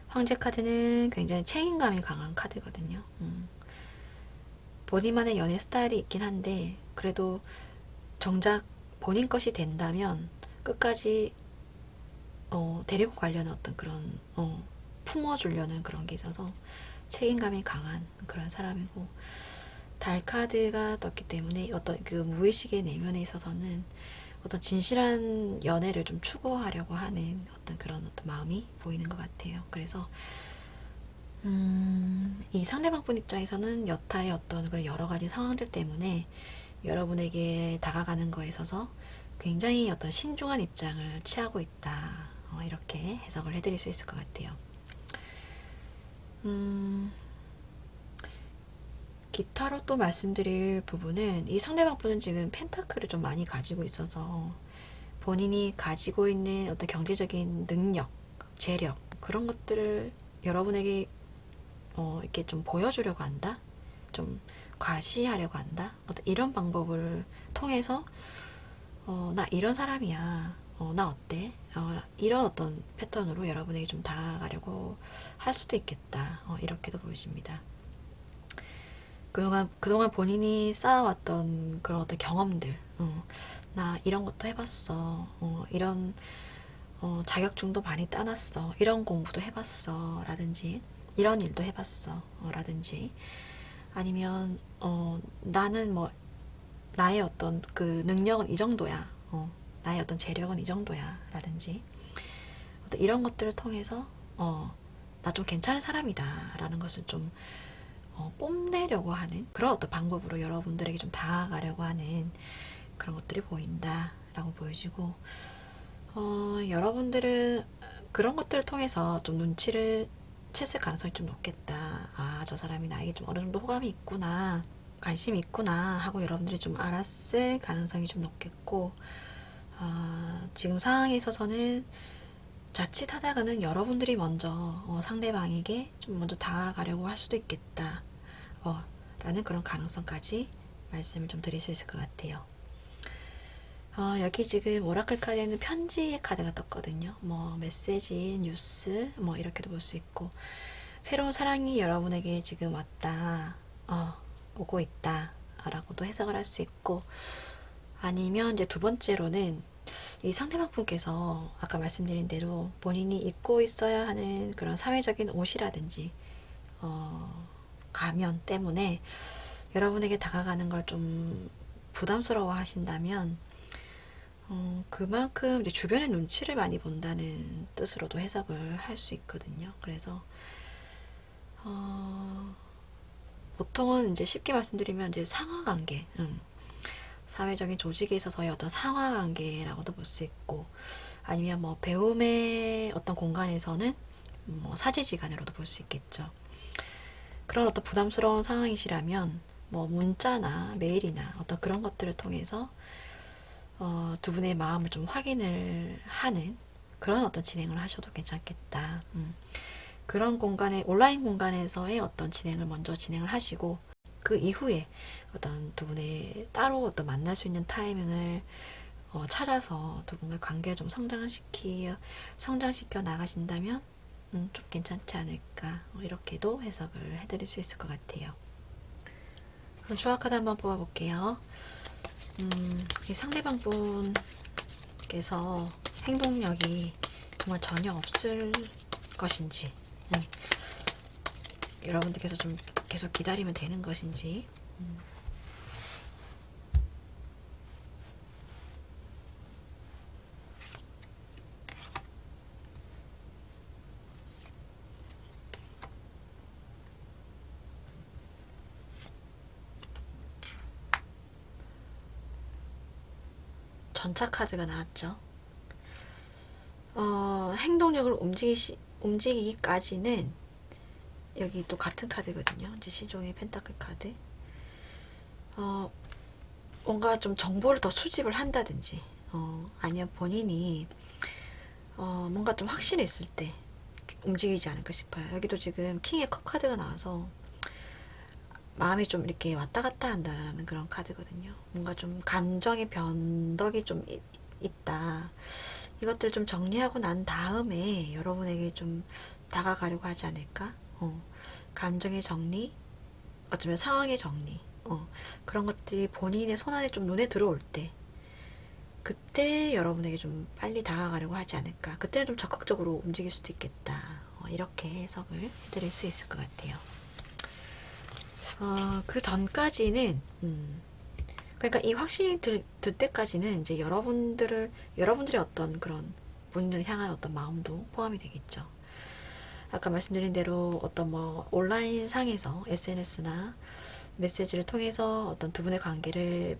황제 카드는 굉장히 책임감이 강한 카드거든요. 본인만의 연애 스타일이 있긴 한데 그래도 정작 본인 것이 된다면 끝까지 데리고 가려는 어떤 그런 품어주려는 그런 게 있어서 책임감이 강한 그런 사람이고, 달 카드가 떴기 때문에 어떤 그 무의식의 내면에 있어서는 어떤 진실한 연애를 좀 추구하려고 하는 어떤 그런 어떤 마음이 보이는 것 같아요. 그래서 이 상대방분 입장에서는 여타의 어떤 그런 여러 가지 상황들 때문에 여러분에게 다가가는 거에 있어서 굉장히 어떤 신중한 입장을 취하고 있다. 이렇게 해석을 해드릴 수 있을 것 같아요. 기타로 또 말씀드릴 부분은 이 상대방 분은 지금 펜타클을 좀 많이 가지고 있어서 본인이 가지고 있는 어떤 경제적인 능력, 재력, 그런 것들을 여러분에게 이렇게 좀 보여주려고 한다? 좀 과시하려고 한다? 어떤 이런 방법을 통해서 나 이런 사람이야. 나 어때? 이런 어떤 패턴으로 여러분에게 좀 다가가려고 할 수도 있겠다. 이렇게도 보여집니다. 그동안 본인이 쌓아왔던 그런 어떤 경험들, 나 이런 것도 해봤어. 이런 자격증도 많이 따놨어. 이런 공부도 해봤어. 라든지, 이런 일도 해봤어. 라든지, 아니면, 나는 뭐, 나의 어떤 그 능력은 이 정도야. 나의 어떤 재력은 이 정도야. 라든지, 어떤 이런 것들을 통해서, 나 좀 괜찮은 사람이다. 라는 것을 좀 뽐내려고 하는 그런 어떤 방법으로 여러분들에게 좀 다가가려고 하는 그런 것들이 보인다 라고 보여지고, 여러분들은 그런 것들을 통해서 좀 눈치를 챘을 가능성이 좀 높겠다. 저 사람이 나에게 좀 어느 정도 호감이 있구나, 관심이 있구나 하고 여러분들이 좀 알았을 가능성이 좀 높겠고, 지금 상황에 있어서는 자칫하다가는 여러분들이 먼저 상대방에게 좀 먼저 다가가려고 할 수도 있겠다 라는 그런 가능성까지 말씀을 좀 드릴 수 있을 것 같아요. 여기 지금 오라클 카드에는 편지의 카드가 떴거든요. 뭐 메시지, 뉴스 뭐 이렇게도 볼 수 있고, 새로운 사랑이 여러분에게 지금 왔다, 오고 있다 라고도 해석을 할 수 있고, 아니면 이제 두 번째로는 이 상대방 분께서 아까 말씀드린 대로 본인이 입고 있어야 하는 그런 사회적인 옷이라든지 가면 때문에 여러분에게 다가가는 걸 좀 부담스러워 하신다면 그만큼 이제 주변의 눈치를 많이 본다는 뜻으로도 해석을 할 수 있거든요. 그래서 보통은 이제 쉽게 말씀드리면 이제 상하관계, 사회적인 조직에 있어서의 어떤 상하관계라고도 볼 수 있고, 아니면 뭐 배움의 어떤 공간에서는 뭐 사제지간으로도 볼 수 있겠죠. 그런 어떤 부담스러운 상황이시라면 뭐 문자나 메일이나 어떤 그런 것들을 통해서 두 분의 마음을 좀 확인을 하는 그런 어떤 진행을 하셔도 괜찮겠다. 그런 공간에 온라인 공간에서의 어떤 진행을 먼저 진행을 하시고 그 이후에 어떤 두 분의 따로 어떤 만날 수 있는 타이밍을 찾아서 두 분의 관계를 좀 성장시켜 나가신다면 좀 괜찮지 않을까 이렇게도 해석을 해드릴 수 있을 것 같아요. 그럼 조합카드 한번 뽑아볼게요. 이 상대방 분께서 행동력이 정말 전혀 없을 것인지, 여러분들께서 좀 계속 기다리면 되는 것인지, 전차 카드가 나왔죠. 행동력을 움직이기까지는 여기 또 같은 카드거든요. 이제 시종의 펜타클 카드. 뭔가 좀 정보를 더 수집을 한다든지, 아니면 본인이 뭔가 좀 확신했을 때 움직이지 않을까 싶어요. 여기도 지금 킹의 컵 카드가 나와서 마음이 좀 이렇게 왔다 갔다 한다라는 그런 카드거든요. 뭔가 좀 감정의 변덕이 좀 있다. 이것들을 좀 정리하고 난 다음에 여러분에게 좀 다가가려고 하지 않을까? 감정의 정리, 어쩌면 상황의 정리, 그런 것들이 본인의 손안에 좀 눈에 들어올 때, 그때 여러분에게 좀 빨리 다가가려고 하지 않을까? 그때는 좀 적극적으로 움직일 수도 있겠다. 이렇게 해석을 해드릴 수 있을 것 같아요. 그 전까지는, 그러니까 이 확신이 들 때까지는 이제 여러분들의 어떤 그런 본인을 향한 어떤 마음도 포함이 되겠죠. 아까 말씀드린 대로 어떤 뭐 온라인 상에서 SNS나 메시지를 통해서 어떤 두 분의 관계를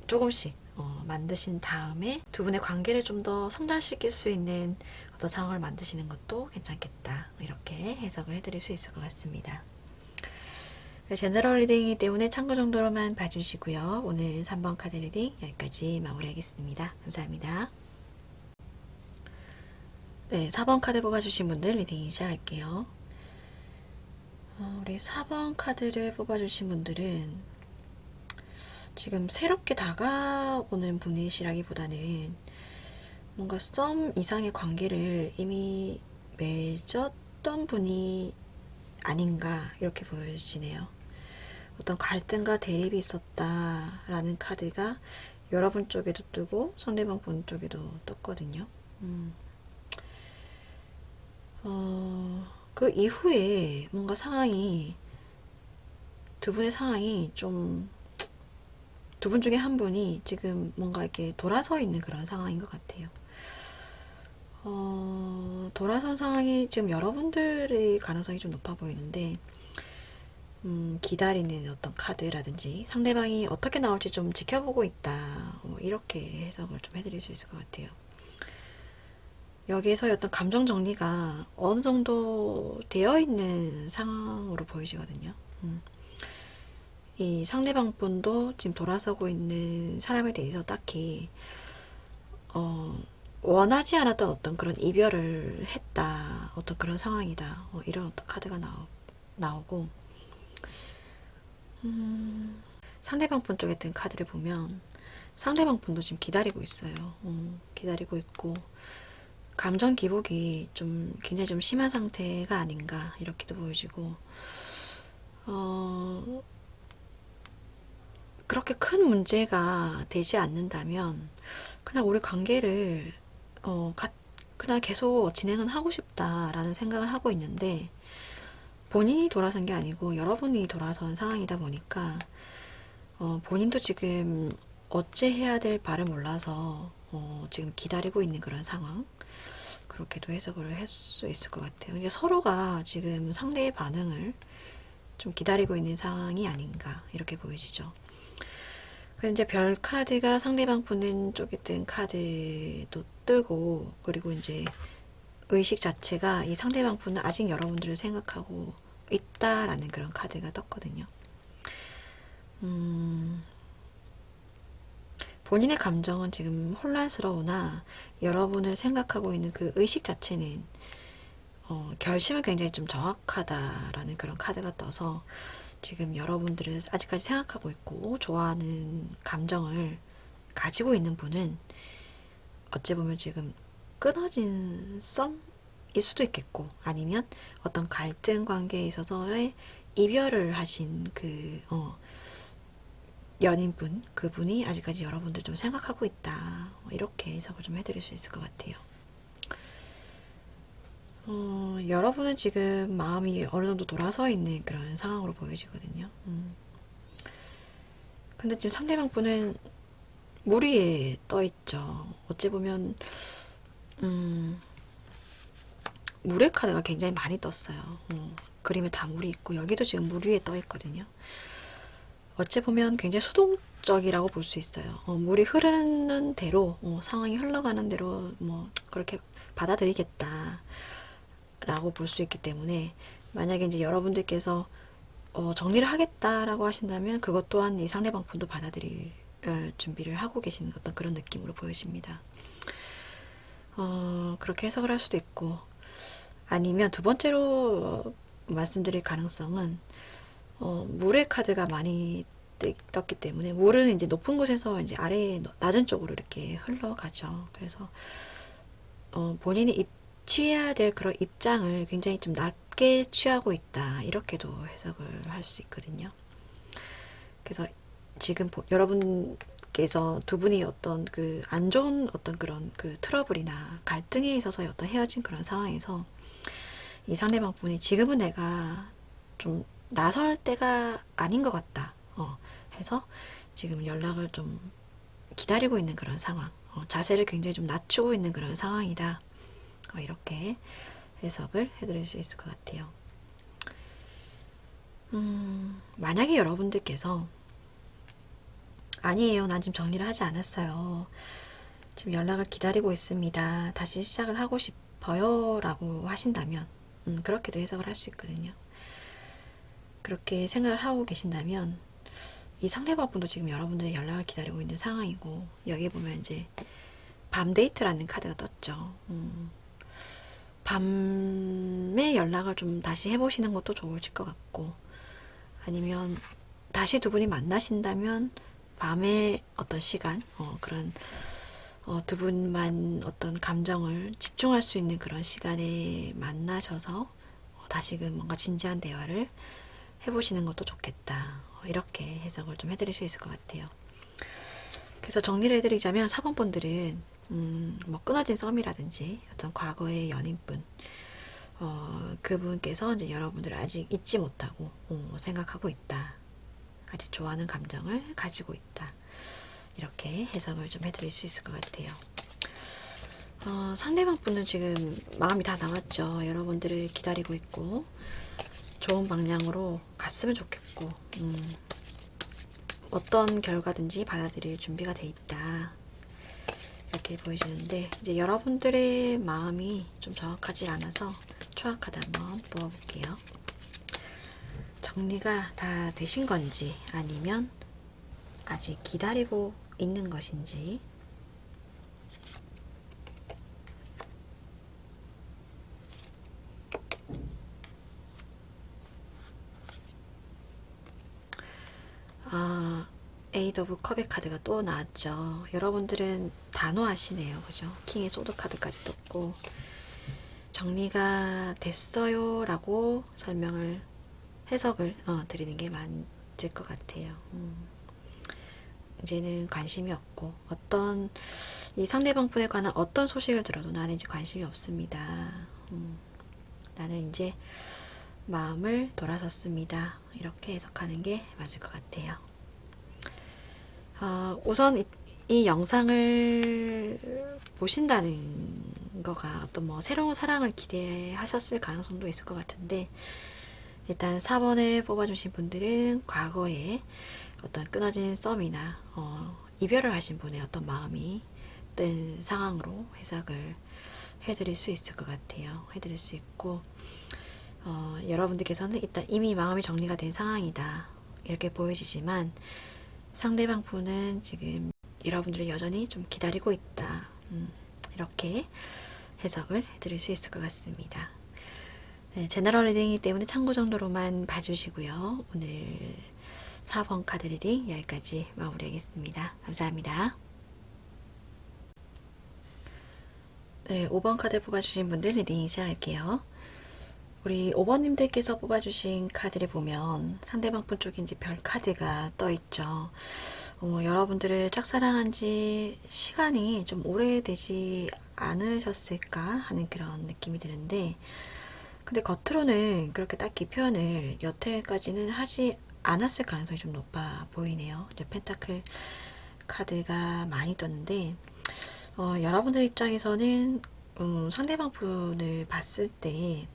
조금씩 만드신 다음에 두 분의 관계를 좀 더 성장시킬 수 있는 어떤 상황을 만드시는 것도 괜찮겠다. 이렇게 해석을 해드릴 수 있을 것 같습니다. 제너럴 리딩이기 때문에 참고 정도로만 봐주시고요. 오늘 3번 카드 리딩 여기까지 마무리하겠습니다. 감사합니다. 네, 4번 카드 뽑아주신 분들 리딩 시작할게요. 우리 4번 카드를 뽑아주신 분들은 지금 새롭게 다가오는 분이시라기보다는 뭔가 썸 이상의 관계를 이미 맺었던 분이 아닌가 이렇게 보여지네요. 어떤 갈등과 대립이 있었다라는 카드가 여러분 쪽에도 뜨고 상대방 분 쪽에도 떴거든요. 그 이후에 뭔가 두 분의 상황이 좀, 두 분 중에 한 분이 지금 뭔가 이렇게 돌아서 있는 그런 상황인 것 같아요. 돌아선 상황이 지금 여러분들의 가능성이 좀 높아 보이는데, 기다리는 어떤 카드라든지 상대방이 어떻게 나올지 좀 지켜보고 있다. 이렇게 해석을 좀 해드릴 수 있을 것 같아요. 여기에서의 어떤 감정 정리가 어느 정도 되어 있는 상황으로 보이시거든요. 이 상대방 분도 지금 돌아서고 있는 사람에 대해서 딱히 원하지 않았던 어떤 그런 이별을 했다. 어떤 그런 상황이다. 이런 어떤 카드가 나오고 상대방 분 쪽에 든 카드를 보면 상대방 분도 지금 기다리고 있어요. 기다리고 있고 감정 기복이 좀 굉장히 좀 심한 상태가 아닌가 이렇게도 보여지고 그렇게 큰 문제가 되지 않는다면 그냥 우리 관계를 그냥 계속 진행은 하고 싶다라는 생각을 하고 있는데, 본인이 돌아선 게 아니고 여러분이 돌아선 상황이다 보니까 본인도 지금 어째 해야 될 바를 몰라서 지금 기다리고 있는 그런 상황, 그렇게도 해석을 할 수 있을 것 같아요. 이게 서로가 지금 상대의 반응을 좀 기다리고 있는 상황이 아닌가 이렇게 보여지죠. 근데 이제 별 카드가 상대방 보는 쪽에 뜬 카드도 뜨고, 그리고 이제 의식 자체가 이 상대방 분은 아직 여러분들을 생각하고 있다라는 그런 카드가 떴거든요. 본인의 감정은 지금 혼란스러우나 여러분을 생각하고 있는 그 의식 자체는 결심은 굉장히 좀 정확하다라는 그런 카드가 떠서, 지금 여러분들을 아직까지 생각하고 있고 좋아하는 감정을 가지고 있는 분은 어찌 보면 지금 끊어진 썸일 수도 있겠고, 아니면 어떤 갈등 관계에 있어서의 이별을 하신 그 연인분, 그분이 아직까지 여러분들 좀 생각하고 있다, 이렇게 해석을 좀 해드릴 수 있을 것 같아요. 여러분은 지금 마음이 어느 정도 돌아서 있는 그런 상황으로 보여지거든요. 근데 지금 상대방 분은 물 위에 떠 있죠. 어찌 보면 물의 카드가 굉장히 많이 떴어요. 그림에 다 물이 있고 여기도 지금 물 위에 떠 있거든요. 어찌 보면 굉장히 수동적이라고 볼 수 있어요. 물이 흐르는 대로, 상황이 흘러가는 대로 뭐 그렇게 받아들이겠다라고 볼 수 있기 때문에, 만약에 이제 여러분들께서 정리를 하겠다라고 하신다면 그것 또한 이 상대방 분도 받아들일 준비를 하고 계시는 어떤 그런 느낌으로 보여집니다. 그렇게 해석을 할 수도 있고, 아니면 두 번째로 말씀드릴 가능성은 물의 카드가 많이 떴기 때문에, 물은 이제 높은 곳에서 이제 아래 낮은 쪽으로 이렇게 흘러가죠. 그래서 본인이 취해야 될 그런 입장을 굉장히 좀 낮게 취하고 있다, 이렇게도 해석을 할 수 있거든요. 그래서 지금 여러분께서 두 분이 어떤 그 안 좋은 어떤 그런 그 트러블이나 갈등에 있어서 어떤 헤어진 그런 상황에서 이 상대방 분이 지금은 내가 좀 나설 때가 아닌 것 같다 해서 지금 연락을 좀 기다리고 있는 그런 상황, 자세를 굉장히 좀 낮추고 있는 그런 상황이다, 이렇게 해석을 해드릴 수 있을 것 같아요. 만약에 여러분들께서 아니에요, 난 지금 정리를 하지 않았어요, 지금 연락을 기다리고 있습니다, 다시 시작을 하고 싶어요 라고 하신다면 그렇게도 해석을 할 수 있거든요. 그렇게 생각을 하고 계신다면 이 상대방 분도 지금 여러분들의 연락을 기다리고 있는 상황이고, 여기 보면 이제 밤 데이트라는 카드가 떴죠. 밤에 연락을 좀 다시 해보시는 것도 좋으실 것 같고, 아니면 다시 두 분이 만나신다면 밤에 어떤 시간, 그런 두 분만 어떤 감정을 집중할 수 있는 그런 시간에 만나셔서 다시금 뭔가 진지한 대화를 해보시는 것도 좋겠다, 이렇게 해석을 좀 해드릴 수 있을 것 같아요. 그래서 정리를 해드리자면 4번 분들은 뭐 끊어진 썸이라든지 어떤 과거의 연인분, 그분께서 이제 여러분들을 아직 잊지 못하고 생각하고 있다, 아직 좋아하는 감정을 가지고 있다, 이렇게 해석을 좀 해드릴 수 있을 것 같아요. 상대방 분은 지금 마음이 다 나왔죠. 여러분들을 기다리고 있고 좋은 방향으로 갔으면 좋겠고, 어떤 결과든지 받아들일 준비가 돼 있다, 이렇게 보여지는데, 이제 여러분들의 마음이 좀 정확하지 않아서 추악하다 한번 뽑아볼게요. 정리가 다 되신 건지, 아니면 아직 기다리고 있는 것인지. 에이드 오브 컵의 카드가 또 나왔죠. 여러분들은 단호하시네요, 그죠? 킹의 소드 카드까지 떴고, 정리가 됐어요 라고 해석을 드리는 게 맞을 것 같아요. 이제는 관심이 없고, 어떤 이 상대방 분에 관한 어떤 소식을 들어도 나는 이제 관심이 없습니다. 나는 이제 마음을 돌아섰습니다. 이렇게 해석하는 게 맞을 것 같아요. 우선 이 영상을 보신다는 거가 어떤 뭐 새로운 사랑을 기대하셨을 가능성도 있을 것 같은데, 일단 4번을 뽑아주신 분들은 과거에 어떤 끊어진 썸이나 이별을 하신 분의 어떤 마음이 뜬 상황으로 해석을 해드릴 수 있을 것 같아요. 해드릴 수 있고, 여러분들께서는 일단 이미 마음이 정리가 된 상황이다, 이렇게 보여지지만, 상대방 분은 지금 여러분들을 여전히 좀 기다리고 있다, 이렇게 해석을 해드릴 수 있을 것 같습니다. 네, 제너럴 리딩이기 때문에 참고 정도로만 봐주시고요. 오늘 4번 카드 리딩 여기까지 마무리하겠습니다. 감사합니다. 네, 5번 카드 뽑아주신 분들 리딩 시작할게요. 우리 5번님들께서 뽑아주신 카드를 보면 상대방 분 쪽에 이제 별 카드가 떠있죠. 여러분들을 짝사랑한 지 시간이 좀 오래되지 않으셨을까 하는 그런 느낌이 드는데, 근데 겉으로는 그렇게 딱히 표현을 여태까지는 하지 않았을 가능성이 좀 높아 보이네요. 이제 펜타클 카드가 많이 떴는데, 여러분들 입장에서는 상대방 분을 봤을 때,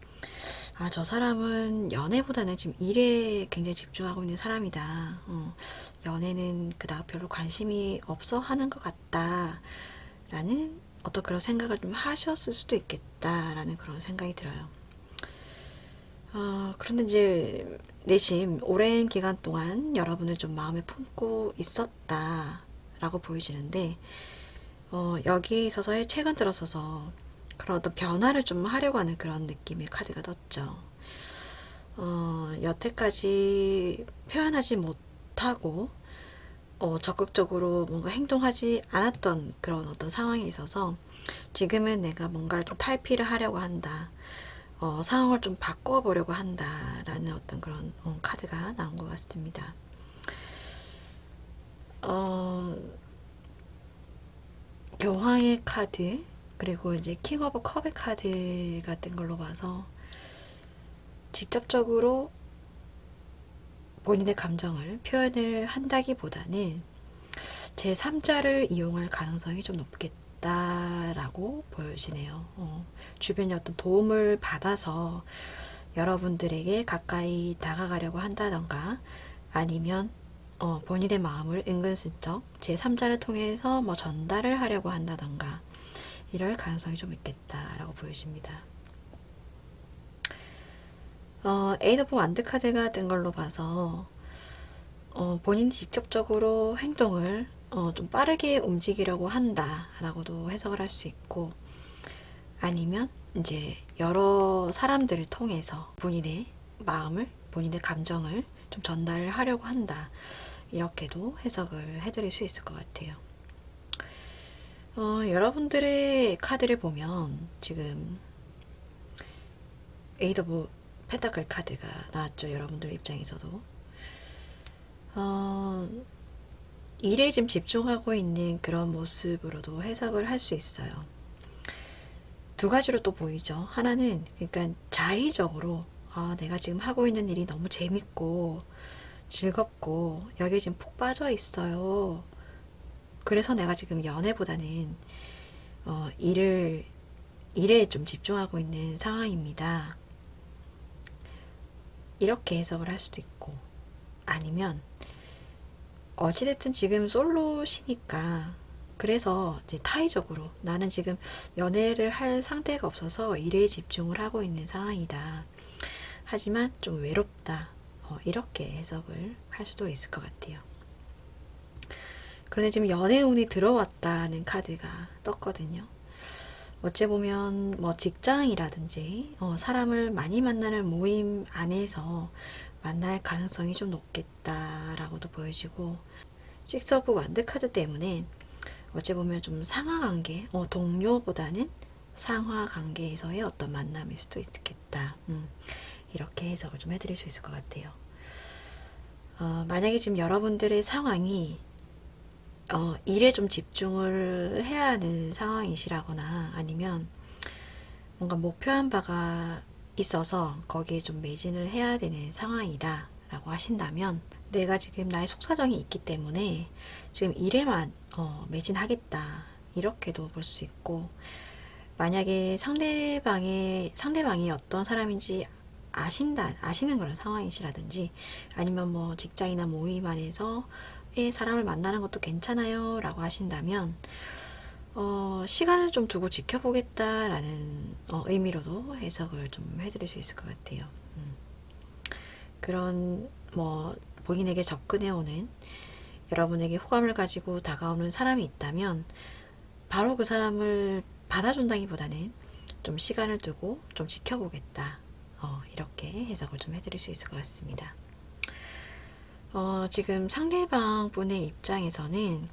저 사람은 연애보다는 지금 일에 굉장히 집중하고 있는 사람이다. 연애는 그닥 별로 관심이 없어 하는 것 같다, 라는 어떤 그런 생각을 좀 하셨을 수도 있겠다라는 그런 생각이 들어요. 그런데 이제 내심 오랜 기간 동안 여러분을 좀 마음에 품고 있었다라고 보이시는데, 여기에 있어서 최근 들어서서 그런 어떤 변화를 좀 하려고 하는 그런 느낌의 카드가 떴죠. 여태까지 표현하지 못하고 적극적으로 뭔가 행동하지 않았던 그런 어떤 상황에 있어서 지금은 내가 뭔가를 좀 탈피를 하려고 한다, 상황을 좀 바꿔보려고 한다라는 어떤 그런 카드가 나온 것 같습니다. 교황의 카드, 그리고 이제 킹 오브 컵의 카드 같은 걸로 봐서 직접적으로 본인의 감정을 표현을 한다기보다는 제3자를 이용할 가능성이 좀 높겠다라고 보여지네요. 주변의 어떤 도움을 받아서 여러분들에게 가까이 다가가려고 한다던가, 아니면 본인의 마음을 은근슬쩍 제3자를 통해서 뭐 전달을 하려고 한다던가, 이럴 가능성이 좀 있겠다라고 보여집니다. 에이드 오브 완드 카드가 뜬 걸로 봐서 본인이 직접적으로 행동을 좀 빠르게 움직이려고 한다라고도 해석을 할 수 있고, 아니면 이제 여러 사람들을 통해서 본인의 마음을, 본인의 감정을 좀 전달을 하려고 한다, 이렇게도 해석을 해드릴 수 있을 것 같아요. 여러분들의 카드를 보면 지금 에이드 오브 펜타클 카드가 나왔죠. 여러분들 입장에서도 일에 지금 집중하고 있는 그런 모습으로도 해석을 할 수 있어요. 두 가지로 또 보이죠. 하나는 그러니까 자의적으로 내가 지금 하고 있는 일이 너무 재밌고 즐겁고 여기에 지금 푹 빠져 있어요. 그래서 내가 지금 연애보다는 일에 좀 집중하고 있는 상황입니다, 이렇게 해석을 할 수도 있고, 아니면 어찌됐든 지금 솔로시니까 그래서 이제 타의적으로 나는 지금 연애를 할 상태가 없어서 일에 집중을 하고 있는 상황이다, 하지만 좀 외롭다, 이렇게 해석을 할 수도 있을 것 같아요. 그런데 지금 연애운이 들어왔다는 카드가 떴거든요. 어찌 보면 뭐 직장이라든지 사람을 많이 만나는 모임 안에서 만날 가능성이 좀 높겠다라고도 보여지고, 식스 오브 완드 카드 때문에 어찌 보면 좀 상하관계, 동료보다는 상하관계에서의 어떤 만남일 수도 있겠다, 이렇게 해석을 좀 해드릴 수 있을 것 같아요. 만약에 지금 여러분들의 상황이 일에 좀 집중을 해야 하는 상황이시라거나 아니면 뭔가 목표한 바가 있어서 거기에 좀 매진을 해야 되는 상황이다 라고 하신다면 내가 지금 나의 속사정이 있기 때문에 지금 일에만 매진하겠다 이렇게도 볼 수 있고 만약에 상대방이 어떤 사람인지 아시는 그런 상황이시라든지 아니면 뭐 직장이나 모임 안에서 사람을 만나는 것도 괜찮아요 라고 하신다면 시간을 좀 두고 지켜보겠다라는 의미로도 해석을 좀 해드릴 수 있을 것 같아요. 그런 뭐 본인에게 접근해오는 여러분에게 호감을 가지고 다가오는 사람이 있다면 바로 그 사람을 받아준다기보다는 좀 시간을 두고 좀 지켜보겠다. 이렇게 해석을 좀 해드릴 수 있을 것 같습니다. 지금 상대방 분의 입장에서는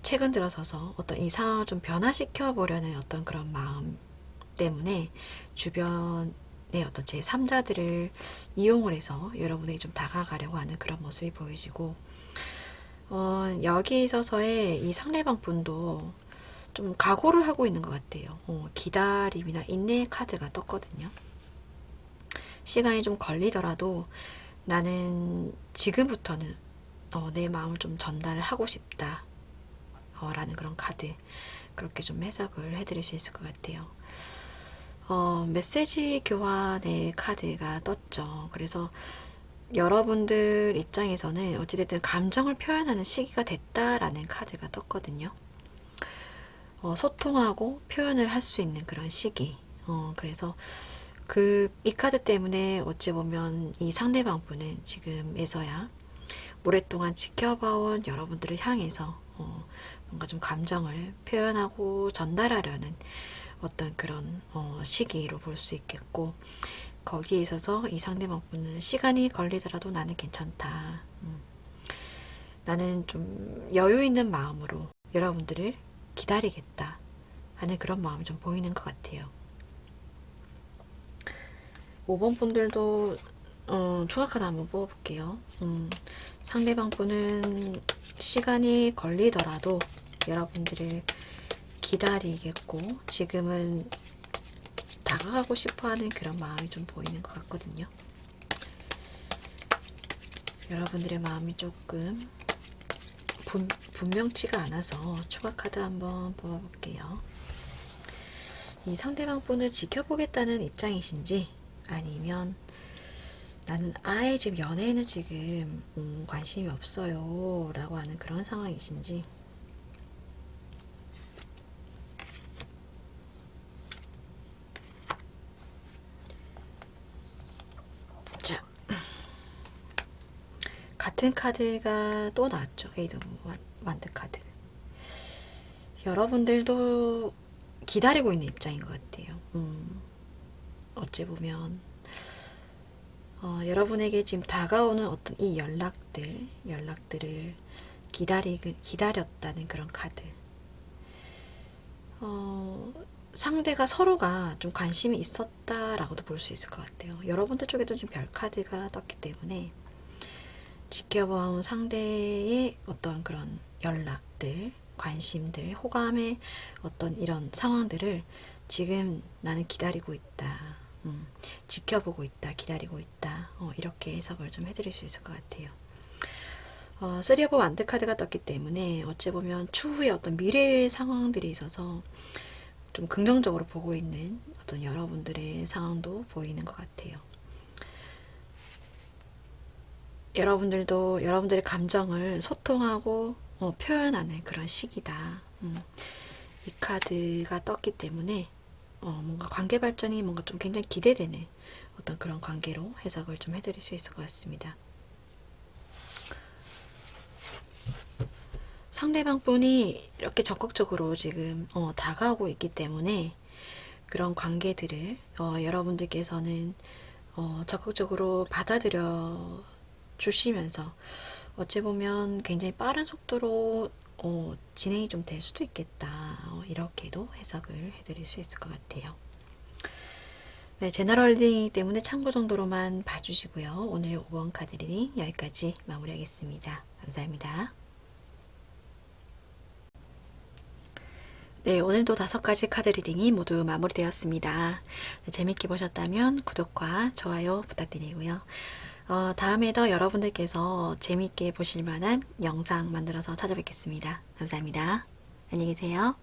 최근 들어서서 어떤 이 상황을 좀 변화시켜 보려는 어떤 그런 마음 때문에 주변의 어떤 제3자들을 이용을 해서 여러분에게 좀 다가가려고 하는 그런 모습이 보이시고 여기에 있어서의 이 상대방 분도 좀 각오를 하고 있는 것 같아요. 기다림이나 인내 카드가 떴거든요. 시간이 좀 걸리더라도 나는 지금부터는 내 마음을 좀 전달을 하고 싶다 라는 그런 카드 그렇게 좀 해석을 해드릴 수 있을 것 같아요. 메시지 교환의 카드가 떴죠. 그래서 여러분들 입장에서는 어찌됐든 감정을 표현하는 시기가 됐다라는 카드가 떴거든요. 소통하고 표현을 할 수 있는 그런 시기. 그래서 이 카드 때문에 어찌 보면 이 상대방 분은 지금에서야 오랫동안 지켜봐온 여러분들을 향해서 뭔가 좀 감정을 표현하고 전달하려는 어떤 그런 시기로 볼 수 있겠고 거기에 있어서 이 상대방 분은 시간이 걸리더라도 나는 괜찮다. 나는 좀 여유 있는 마음으로 여러분들을 기다리겠다 하는 그런 마음이 좀 보이는 것 같아요. 5번 분들도 추가 카드 한번 뽑아볼게요. 상대방 분은 시간이 걸리더라도 여러분들을 기다리겠고 지금은 다가가고 싶어하는 그런 마음이 좀 보이는 것 같거든요. 여러분들의 마음이 조금 분명치가 않아서 추가 카드 한번 뽑아볼게요. 이 상대방 분을 지켜보겠다는 입장이신지 아니면 나는 아예 지금 연애에는 지금 관심이 없어요 라고 하는 그런 상황이신지 자 같은 카드가 또 나왔죠. 에이드 완드 카드. 여러분들도 기다리고 있는 입장인 것 같아요. 어찌 보면 여러분에게 지금 다가오는 어떤 이 연락들을 기다렸다는 그런 카드. 상대가 서로가 좀 관심이 있었다라고도 볼 수 있을 것 같아요. 여러분들 쪽에도 좀 별 카드가 떴기 때문에 지켜봐온 상대의 어떤 그런 연락들, 관심들, 호감의 어떤 이런 상황들을 지금 나는 기다리고 있다. 지켜보고 있다, 기다리고 있다. 이렇게 해석을 좀 해드릴 수 있을 것 같아요. 3 오브 완드 카드가 떴기 때문에 어찌 보면 추후에 어떤 미래의 상황들이 있어서 좀 긍정적으로 보고 있는 어떤 여러분들의 상황도 보이는 것 같아요. 여러분들도 여러분들의 감정을 소통하고 표현하는 그런 시기다. 이 카드가 떴기 때문에 뭔가 관계 발전이 뭔가 좀 굉장히 기대되는 어떤 그런 관계로 해석을 좀 해드릴 수 있을 것 같습니다. 상대방 분이 이렇게 적극적으로 지금 다가오고 있기 때문에 그런 관계들을 여러분들께서는 적극적으로 받아들여 주시면서 어찌 보면 굉장히 빠른 속도로 진행이 좀 될 수도 있겠다. 이렇게도 해석을 해드릴 수 있을 것 같아요. 네, 제너럴 리딩이기 때문에 참고 정도로만 봐주시고요. 오늘 5번 카드 리딩 여기까지 마무리하겠습니다. 감사합니다. 네, 오늘도 5가지 카드 리딩이 모두 마무리되었습니다. 네, 재밌게 보셨다면 구독과 좋아요 부탁드리고요. 다음에도 여러분들께서 재밌게 보실 만한 영상 만들어서 찾아뵙겠습니다. 감사합니다. 안녕히 계세요.